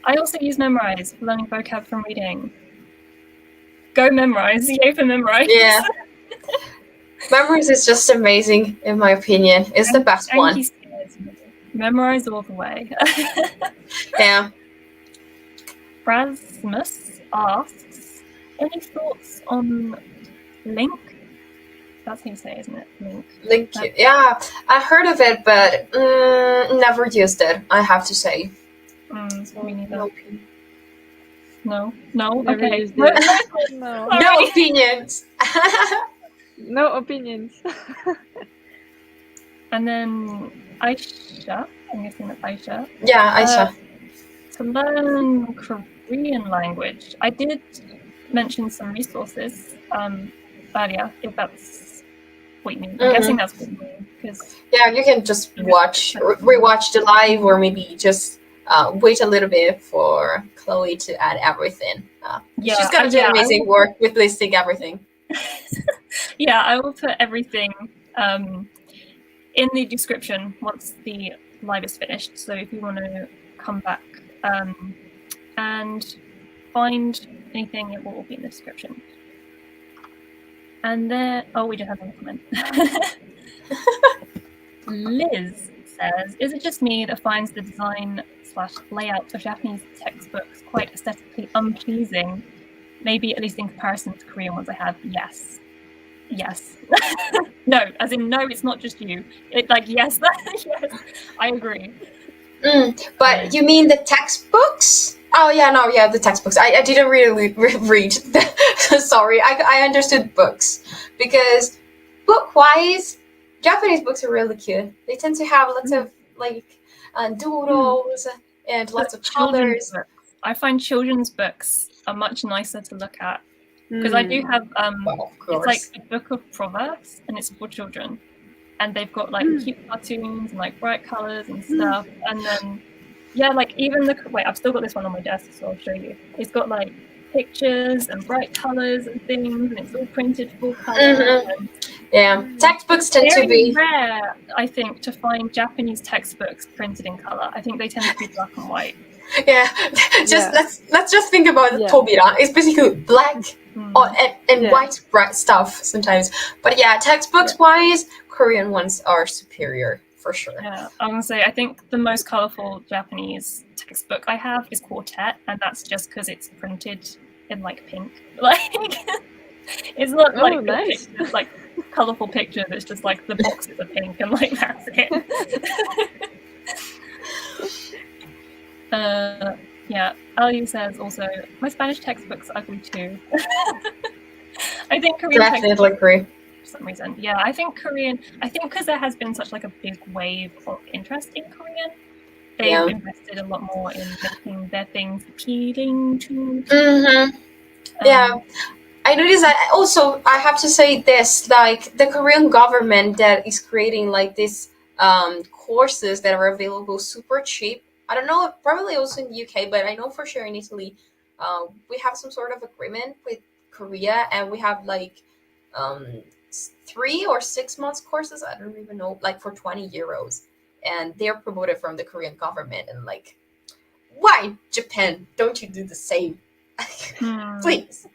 I also use Memrise for learning vocab from reading. Go Memrise, yay for Memrise. Yeah. Memrise is just amazing, in my opinion. It's the best one. Memrise all the way. Yeah. Rasmus asks, any thoughts on Link? That's how you say it, isn't it? Link. Yeah, I heard of it, but never used it, I have to say. Me neither. No? Never Okay. used it. No. No opinions. No opinions. And then Aisha, I'm guessing that's Aisha. Yeah, Aisha. To learn Korean language, I did mention some resources earlier, if that's what you mean. I'm guessing that's what you mean. Yeah, you can just rewatch the live, or maybe just wait a little bit for Chloe to add everything. She's gonna do amazing work with listing everything. Yeah, I will put everything in the description once the live is finished. So if you want to come back and find anything, it will all be in the description. And then, we just have one comment. Liz says, is it just me that finds the design/layout of Japanese textbooks quite aesthetically unpleasing? Maybe at least in comparison to Korean ones I have. Yes. No, as in no, it's not just you. Yes, yes, I agree. But you mean the textbooks? Oh yeah, the textbooks. I didn't really read. Sorry, I understood books, because book-wise, Japanese books are really cute. They tend to have lots of doodles and lots of colors. I find children's books are much nicer to look at, because I do have it's like a book of proverbs, and it's for children, and they've got cute cartoons and bright colors and stuff, and then even I've still got this one on my desk, so I'll show you. It's got pictures and bright colors and things, and it's all printed full color. Textbooks tend to be rare, I think, to find Japanese textbooks printed in color. I think they tend to be black and white. Yeah, let's just think about Tobira. It's basically black and white bright stuff sometimes. But textbooks wise, Korean ones are superior for sure. Yeah, I'm gonna say I think the most colorful Japanese textbook I have is Quartet, and that's just because it's printed in pink. It's not nice. pictures, colorful pictures. It's just the boxes are pink, and that's it. Ali says also, my Spanish textbooks are ugly too. I think Korean definitely agree. For some reason. Yeah, I think because there has been such a big wave of interest in Korean, they've invested a lot more in making their things appealing to I noticed that also. I have to say this, the Korean government that is creating these courses that are available super cheap I don't know, probably also in the UK, but I know for sure in Italy, we have some sort of agreement with Korea, and we have like 3 or 6 months courses. I don't even know, like for €20, and they're promoted from the Korean government. And like, why Japan? Don't you do the same, please?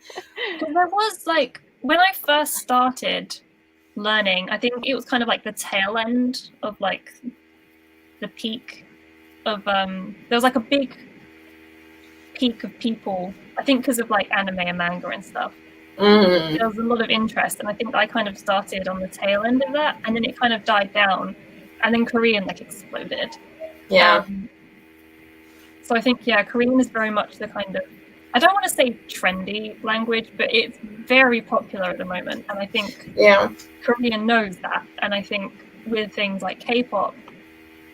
Because there was like when I first started learning, I think it was kind of like the tail end of like the peak of there was like a big peak of people, I think because of like anime and manga and stuff. Mm. There was a lot of interest, and I think I kind of started on the tail end of that, and then it kind of died down, and then Korean like exploded. Yeah. So I think Korean is very much the kind of, I don't want to say trendy language, but it's very popular at the moment, and I think Korean knows that. And I think with things like K-pop,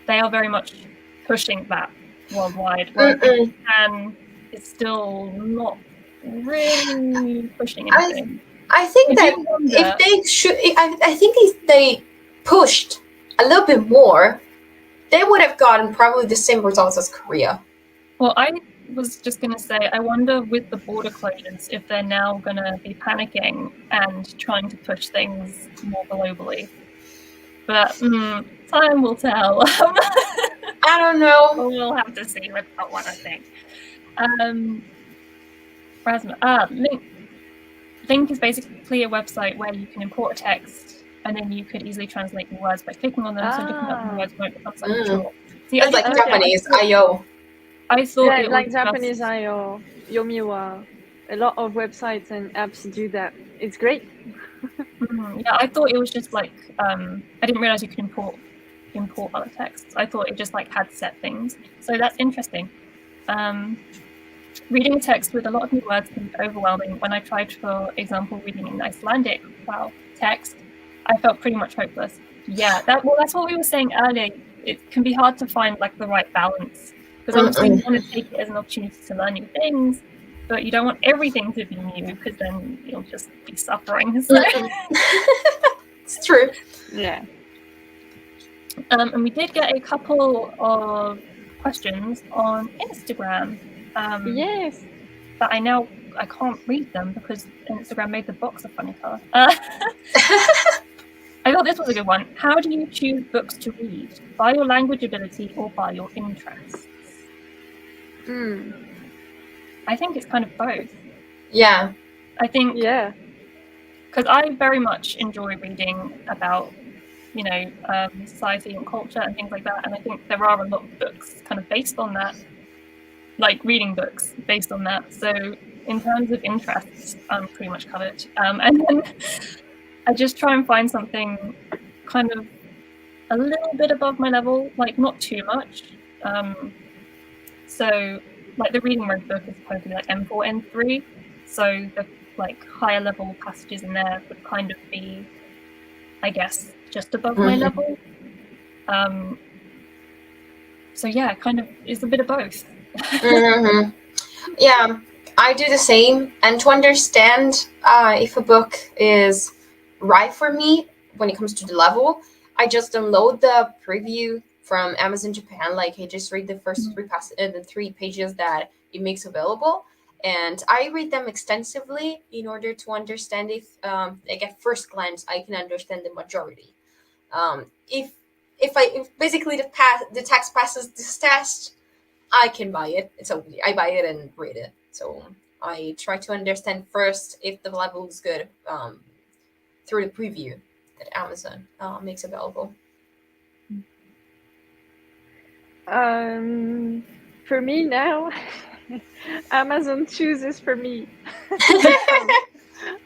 they are very much pushing that worldwide. And it's still not really pushing anything. I think that if they should, I think if they pushed a little bit more, they would have gotten probably the same results as Korea. Well, I was just going to say, I wonder with the border closures if they're now going to be panicking and trying to push things more globally. But time will tell. I don't know. We'll have to see with that one, I think. Link is basically a website where you can import a text, and then you could easily translate the words by clicking on them, so different words won't become so short. It's like Japanese I.O. I thought it like was Japanese I.O, Yomiwa. A lot of websites and apps do that. It's great. Yeah, I thought it was just like I didn't realize you could import other texts. I thought it just like had set things. So that's interesting. Reading a text with a lot of new words can be overwhelming. When I tried, for example, reading an Icelandic text, I felt pretty much hopeless. Yeah, that's what we were saying earlier. It can be hard to find like the right balance, because obviously you want to take it as an opportunity to learn new things, but you don't want everything to be new, because then you'll just be suffering. So. It's true. Yeah. And we did get a couple of questions on Instagram. Yes. But I can't read them because Instagram made the box a funny color. I thought this was a good one. How do you choose books to read? By your language ability or by your interests? I think it's kind of both. Yeah. I think, because I very much enjoy reading about, society and culture and things like that. And I think there are a lot of books kind of based on that, like reading books based on that. So in terms of interests, I'm pretty much covered. And then I just try and find something kind of a little bit above my level, like not too much. So like the reading mode book is supposed to be like M4, N3. So the like higher level passages in there would kind of be, I guess, just above my level. So yeah, kind of is a bit of both. Yeah, I do the same. And to understand if a book is right for me when it comes to the level, I just download the preview from Amazon Japan. Like I just read the first the 3 pages that it makes available, and I read them extensively in order to understand if, like at first glance, I can understand the majority. If basically the text passes this test, I can buy it. So I buy it and read it. So I try to understand first if the level is good through the preview that Amazon makes available. For me now, Amazon chooses for me.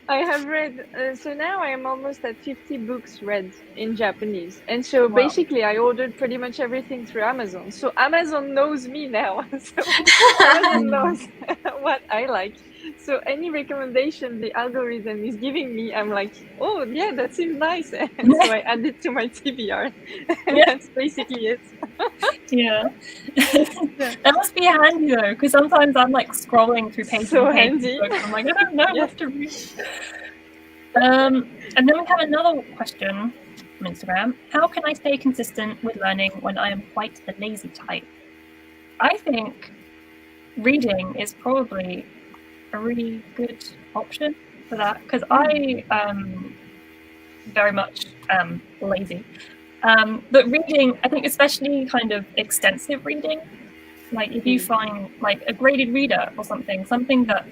I have read, so now I am almost at 50 books read in Japanese. And so basically I ordered pretty much everything through Amazon. So Amazon knows me now. So Amazon knows what I like. So any recommendation the algorithm is giving me, I'm like, oh yeah, that seems nice. And so I add it to my TBR. And that's basically it. Yeah. That must be handy though, because sometimes I'm like scrolling through pages so and pages handy. of books. I'm like, I don't know what to read. And then we have another question from Instagram. How can I stay consistent with learning when I am quite the lazy type? I think reading is probably a really good option for that, because I very much lazy. But reading, I think, especially kind of extensive reading, like if you find like a graded reader or something that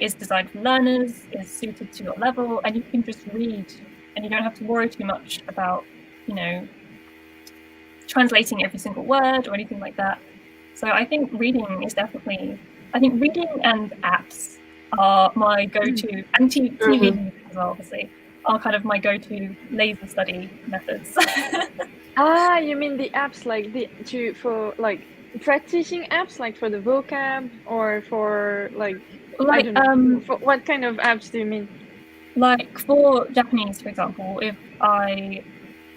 is designed for learners, is suited to your level, and you can just read, and you don't have to worry too much about translating every single word or anything like that. So I think reading is definitely. I think reading and apps are my go-to, and TV as well, obviously, are kind of my go-to laser study methods. You mean the apps for practicing apps, like for the vocab, or for I don't know, for what kind of apps do you mean? Like for Japanese, for example, if I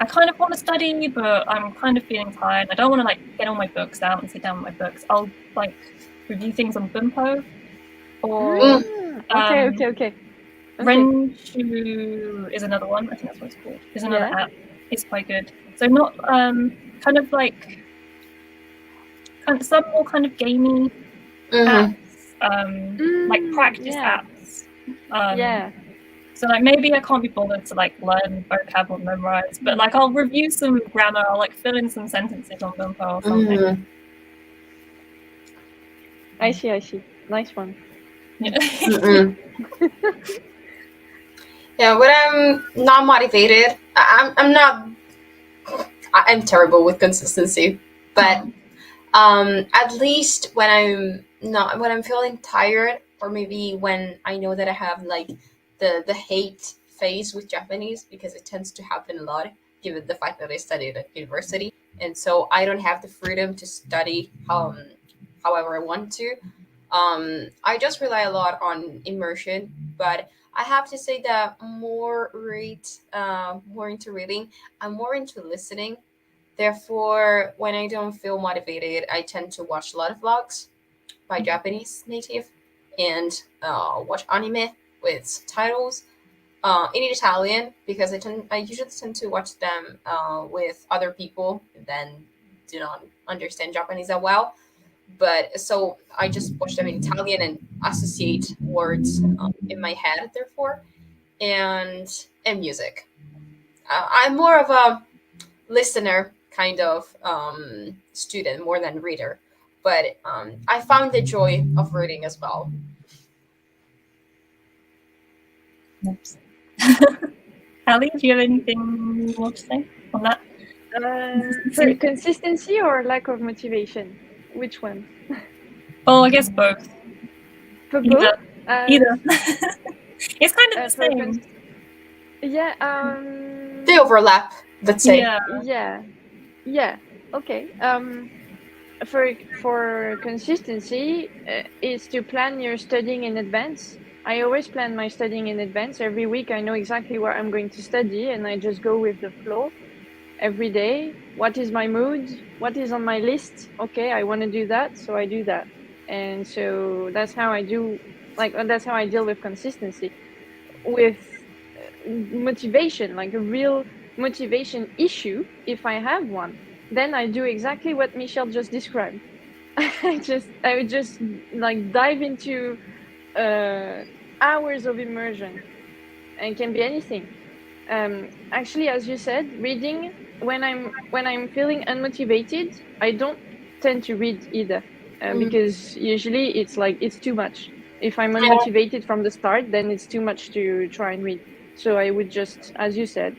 kind of want to study, but I'm kind of feeling tired, I don't want to get all my books out and sit down with my books, I'll review things on Bunpo, or Okay. Renshu is another one. I think that's what it's called. Is another app. It's quite good. So not kind of some more kind of gamey apps, like practice apps. So maybe I can't be bothered to learn vocab or memorize, but I'll review some grammar. I'll fill in some sentences on Bunpo or something. I see. Nice one. Yeah. Yeah, when I'm not motivated, I'm terrible with consistency, but at least when I'm feeling tired, or maybe when I know that I have the hate phase with Japanese, because it tends to happen a lot given the fact that I studied at university, and so I don't have the freedom to study however I want to. I just rely a lot on immersion, but I have to say that more into reading, I'm more into listening. Therefore, when I don't feel motivated, I tend to watch a lot of vlogs by Japanese native, and watch anime with subtitles in Italian, because I usually tend to watch them with other people that do not understand Japanese that well. But so I just watch them in Italian and associate words in my head, therefore, and music. I'm more of a listener kind of student more than reader, but I found the joy of reading as well. Oops. Hallie, do you have anything more to say on that? For consistency or lack of motivation? Which one? Oh, I guess both. For both? Either. It's kind of the same. They overlap, let's say. Yeah. Okay. For consistency, is to plan your studying in advance. I always plan my studying in advance. Every week I know exactly what I'm going to study, and I just go with the flow every day. What is my mood? What is on my list? Okay, I want to do that, so I do that. And so that's how I do, that's how I deal with consistency. With motivation, a real motivation issue, if I have one, then I do exactly what Michelle just described. I would just dive into hours of immersion, and it can be anything. Actually, as you said, reading, when I'm feeling unmotivated, I don't tend to read either, because usually it's too much. If I'm unmotivated from the start, then it's too much to try and read. So I would just, as you said,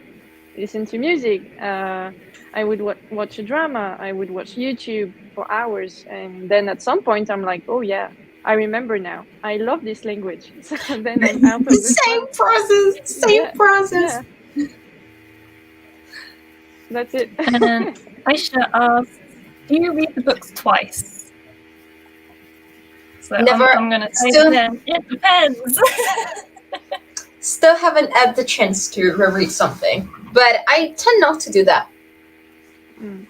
listen to music. I would watch a drama. I would watch YouTube for hours, and then at some point I'm like, oh yeah, I remember now. I love this language. So then I'm out of this Same process. Yeah. That's it. And Aisha asks, do you read the books twice? So Never. I'm going to say then, it depends. Still haven't had the chance to reread something, but I tend not to do that.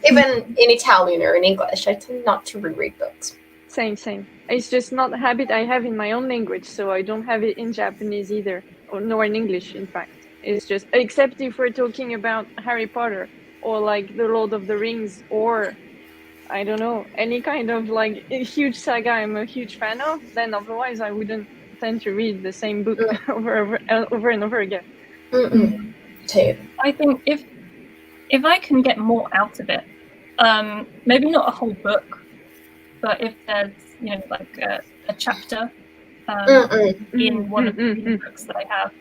Even in Italian or in English, I tend not to reread books. Same. It's just not a habit I have in my own language, so I don't have it in Japanese either, nor in English, in fact. It's just, except if we're talking about Harry Potter, or the Lord of the Rings, or I don't know, any kind of like a huge saga I'm a huge fan of, then otherwise I wouldn't tend to read the same book over and over again. Too. I think if I can get more out of it, maybe not a whole book, but if there's like a chapter in one of the reading books that I have,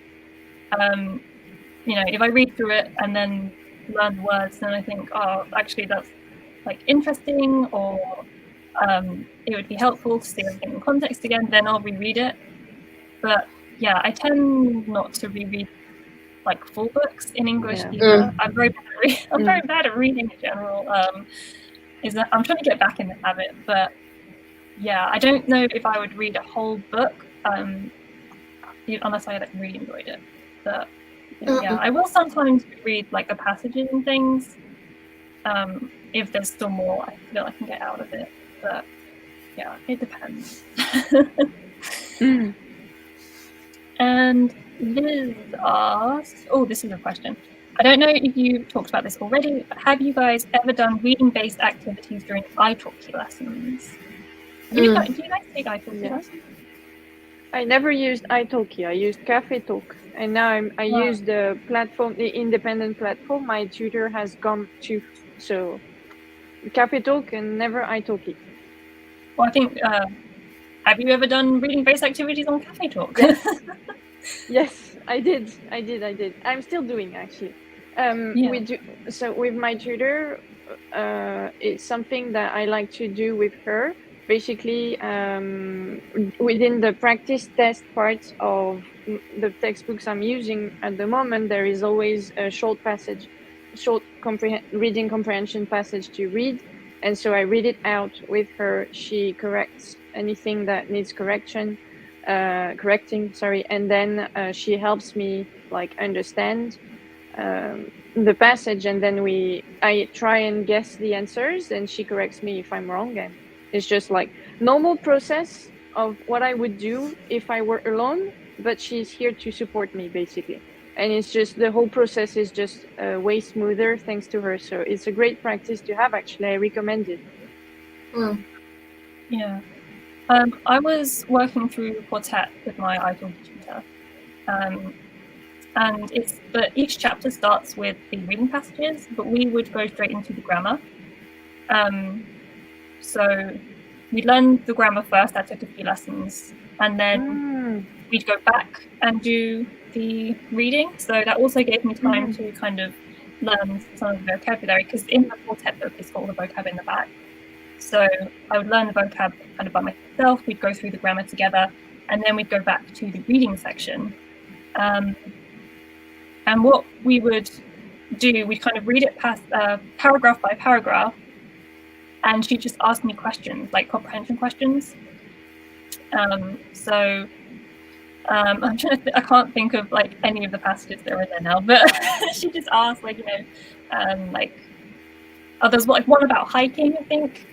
if I read through it and then learn the words, then I think, oh, actually that's like interesting, or it would be helpful to see everything in context again, then I'll reread it. But yeah, I tend not to reread like full books in English either. I'm very bad at reading in general. I'm trying to get back in the habit, but yeah, I don't know if I would read a whole book unless I like really enjoyed it. But yeah, I will sometimes read like the passages and things if there's still more I feel I can get out of it. But yeah, it depends. And Liz asks, oh, this is a question. I don't know if you talked about this already, but have you guys ever done reading-based activities during italki lessons? Do you guys take italki lessons? I never used italki. I used Cafe Talk, and now I use the platform, the independent platform my tutor has gone to. So Cafe Talk and never italki. Well, I think. Have you ever done reading-based activities on Cafe Talk? Yes. Yes, I did. I'm still doing actually. We do so with my tutor. It's something that I like to do with her. Basically, within the practice test part of the textbooks I'm using at the moment, there is always a short reading comprehension passage to read. And so I read it out with her. She corrects anything that needs correcting, and then she helps me like understand the passage, and then I try and guess the answers, and she corrects me if I'm wrong. And it's just like normal process of what I would do if I were alone, but she's here to support me basically. And it's just the whole process is just way smoother thanks to her. So it's a great practice to have. Actually, I recommend it. Yeah. I was working through quartet with my italki tutor, but each chapter starts with the reading passages, but we would go straight into the grammar. So we'd learn the grammar first. That took a few lessons, and then we'd go back and do the reading. So that also gave me time to kind of learn some of the vocabulary, because in the quartet book it's got all the vocab in the back. So I would learn the vocab kind of by myself. We'd go through the grammar together, and then we'd go back to the reading section. And what we would do, we'd kind of read it paragraph by paragraph, and she'd just ask me questions, like comprehension questions. So I'm trying to I can't think of like any of the passages that are in there now, but she just asked like, there's like one about hiking, I think.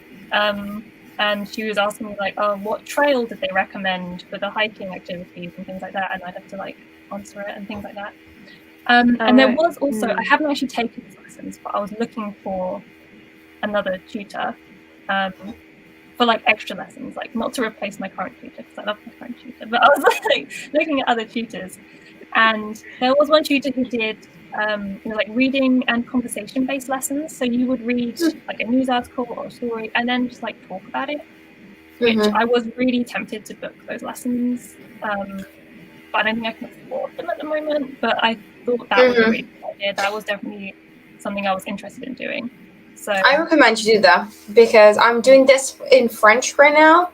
And she was asking me like, oh, what trail did they recommend for the hiking activities and things like that, and I'd have to like answer it and things like that. And there was also, I haven't actually taken these lessons, but I was looking for another tutor for like extra lessons, like not to replace my current tutor, because I love my current tutor, but I was like looking at other tutors, and there was one tutor who did like reading and conversation based lessons. So you would read like a news article or a story and then just like talk about it, which I was really tempted to book those lessons, but I don't think I can afford them at the moment. But I thought that was a really good idea. That was definitely something I was interested in doing. So I recommend you do that, because I'm doing this in French right now.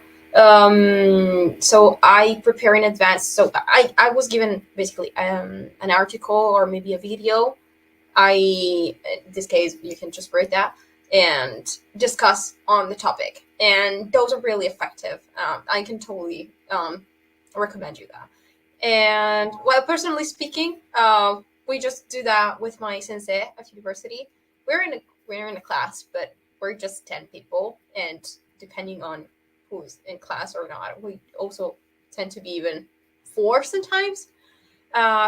So I prepare in advance. So I was given basically an article or maybe a video. In this case, you can just read that and discuss on the topic, and those are really effective. I can totally recommend you that. And well, personally speaking, we just do that with my sensei at university. We're in a class, but we're just 10 people, and depending on who's in class or not, we also tend to be even 4 sometimes.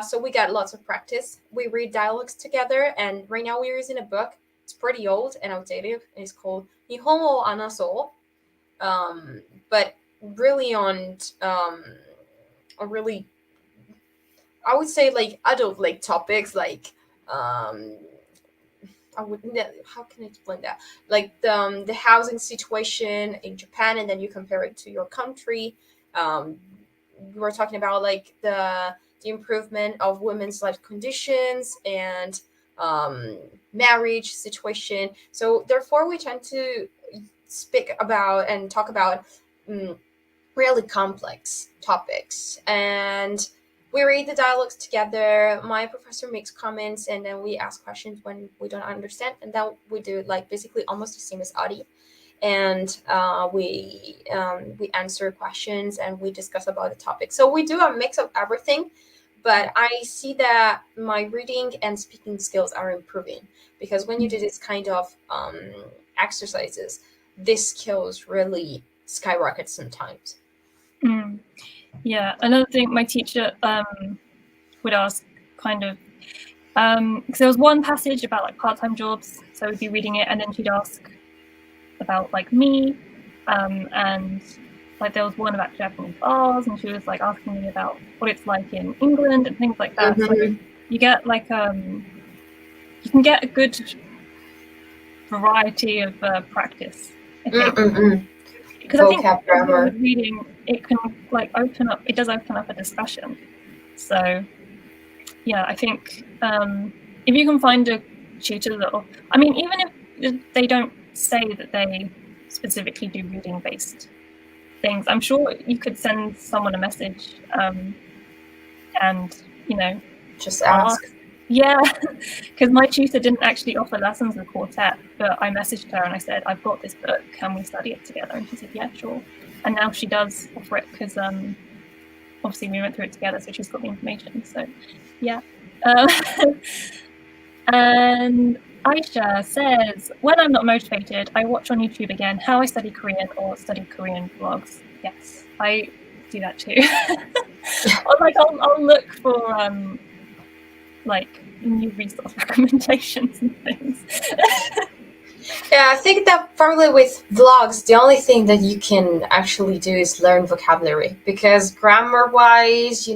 So we got lots of practice. We read dialogues together, and right now we're using a book it's pretty old and outdated. It's called Nihongo Anaso, but really on really, I would say, like adult like topics, like I would how can I explain that? Like the housing situation in Japan, and then you compare it to your country. We were talking about like the improvement of women's life conditions and marriage situation. So therefore, we tend to speak about and talk about really complex topics, and we read the dialogues together. My professor makes comments, and then we ask questions when we don't understand, and then we do like basically almost the same as Adi. And we answer questions and we discuss about the topic. So we do a mix of everything, but I see that my reading and speaking skills are improving, because when you do this kind of exercises, these skills really skyrocket sometimes. Yeah, another thing my teacher would ask kind of, because there was one passage about like part-time jobs, so we'd be reading it, and then she'd ask about like me, and like there was one about Japanese bars, and she was like asking me about what it's like in England and things like that. So you get like you can get a good variety of practice, I think. Because I think with reading, it can like it does open up a discussion. So yeah, I think if you can find a tutor that, I mean, even if they don't say that they specifically do reading based things, I'm sure you could send someone a message and just ask. Yeah, because my tutor didn't actually offer lessons with quartet, but I messaged her and I said, I've got this book, can we study it together? And she said, yeah, sure. And now she does offer it, because obviously we went through it together, so she's got the information. So yeah. And Aisha says, when I'm not motivated, I watch on YouTube again how I study Korean or study Korean vlogs. Yes, I do that too. I'll look for like new resource recommendations and things. Yeah, I think that probably with vlogs, the only thing that you can actually do is learn vocabulary, because grammar-wise,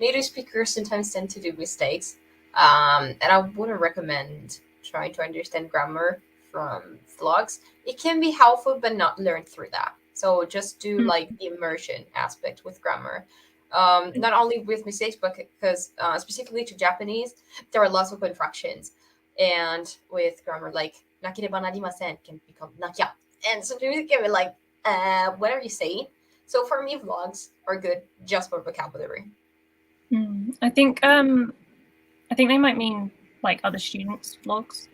native speakers sometimes tend to do mistakes, and I wouldn't recommend trying to understand grammar from vlogs. It can be helpful, but not learn through that. So just do like the immersion aspect with grammar. Not only with mistakes, but because specifically to Japanese, there are lots of contractions, and with grammar, like nakereba narimasen can become nakia, and sometimes it can be like what are you saying? So for me, vlogs are good just for vocabulary. I think they might mean like other students' vlogs.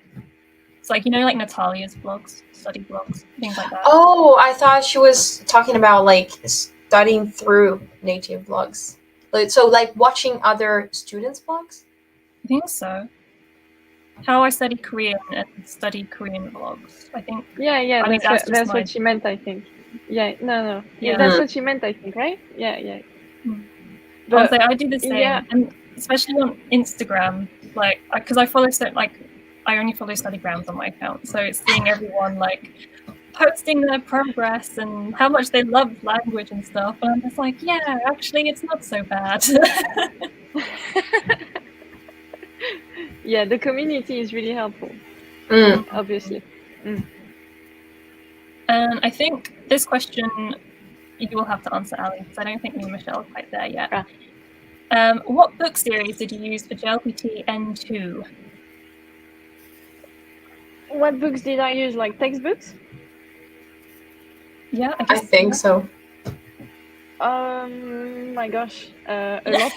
It's like like Natalia's vlogs, study vlogs, things like that. Oh, I thought she was talking about like studying through native vlogs. So like watching other students' vlogs? I think so. How I study Korean and study Korean vlogs, I think. Yeah, that's what she meant, I think. Yeah, no. Yeah, that's what she meant, I think, right? Yeah. But I do the same, and especially on Instagram, like, because I follow I only follow studygrams on my account, so it's seeing everyone like posting their progress and how much they love language and stuff, and I'm just like, yeah, actually, it's not so bad. Yeah, the community is really helpful, obviously. And I think this question you will have to answer, Ali, because I don't think me and Michelle are quite there yet. What book series did you use for JLPT N2? What books did I use, like textbooks? Yeah, I think so. My gosh, a lot.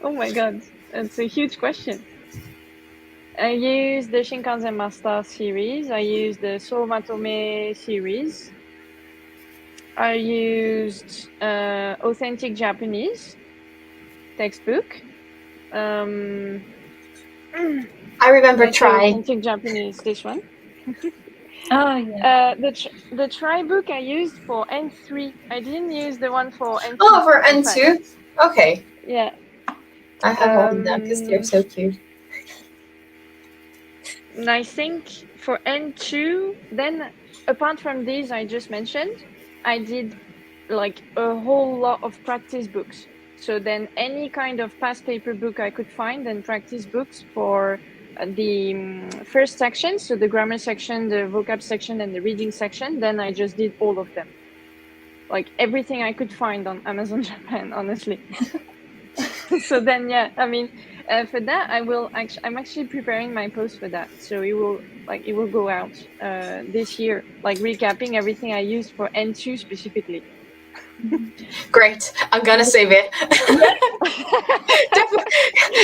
Oh my god, it's a huge question. I used the Shinkansen Master series. I used the Sou Matome series. I used Authentic Japanese textbook. I remember Try. Authentic Japanese, this one. Oh yeah. The Try book I used for N3. I didn't use the one for N2. Oh, for N2? Okay. Yeah. I have all of them because they're so cute. And I think for N2, then apart from these I just mentioned, I did like a whole lot of practice books. So then any kind of past paper book I could find and practice books for the first section, so the grammar section, the vocab section, and the reading section, then I just did all of them. Like everything I could find on Amazon Japan, honestly. So then, yeah, I mean, for that, I'm actually preparing my post for that. So it will go out this year, like recapping everything I used for N2 specifically. Great. I'm gonna save it.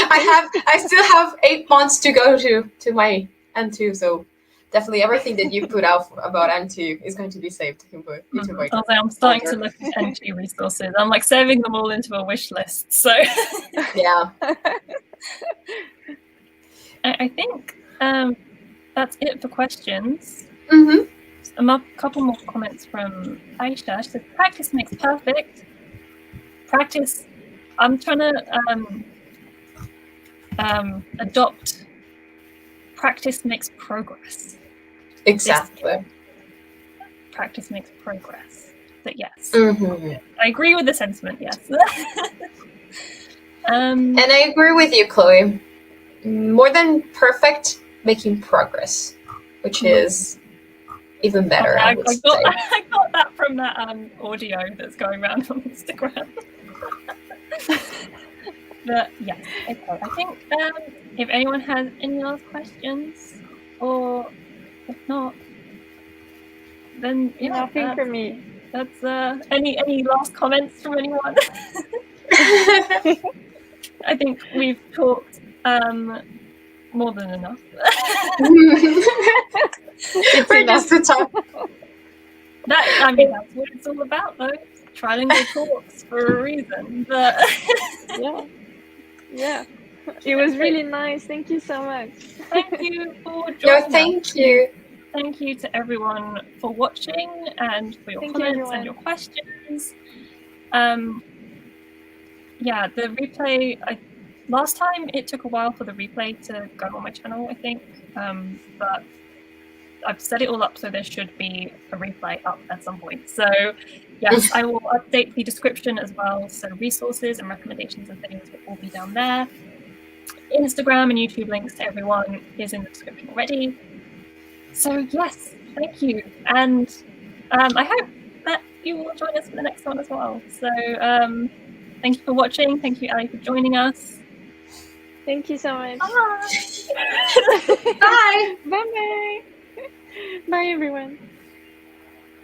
I still have 8 months to go to my N2, so definitely everything that you put out about N2 is going to be saved into my I'm starting to look at N2 resources. I'm like saving them all into a wish list. So yeah. I think that's it for questions. Mm-hmm. A couple more comments from Aisha. She said, practice makes perfect. Practice, I'm trying to adopt practice makes progress. Exactly. Practice makes progress. But yes, Mm-hmm. I agree with the sentiment, yes. And I agree with you, Chloe. More than perfect, making progress, which is even better. I got that from that audio that's going around on Instagram. But yeah, okay. I think if anyone has any last questions, or if not, then Nothing for me. That's any last comments from anyone? I think we've talked more than enough. We're just the top. That's what it's all about, though. Trylingual Talks for a reason. But yeah, it was really nice. Thank you so much. Thank you for joining us. Thank you. Thank you to everyone for watching and for your comments and your questions. Yeah, the replay. Last time it took a while for the replay to go on my channel, I think, but I've set it all up so there should be a replay up at some point. So yes, I will update the description as well. So resources and recommendations and things will all be down there. Instagram and YouTube links to everyone is in the description already. So yes, thank you. And I hope that you will join us for the next one as well. So thank you for watching. Thank you, Ali, for joining us. Thank you so much. Bye. Bye. Bye. Bye, everyone.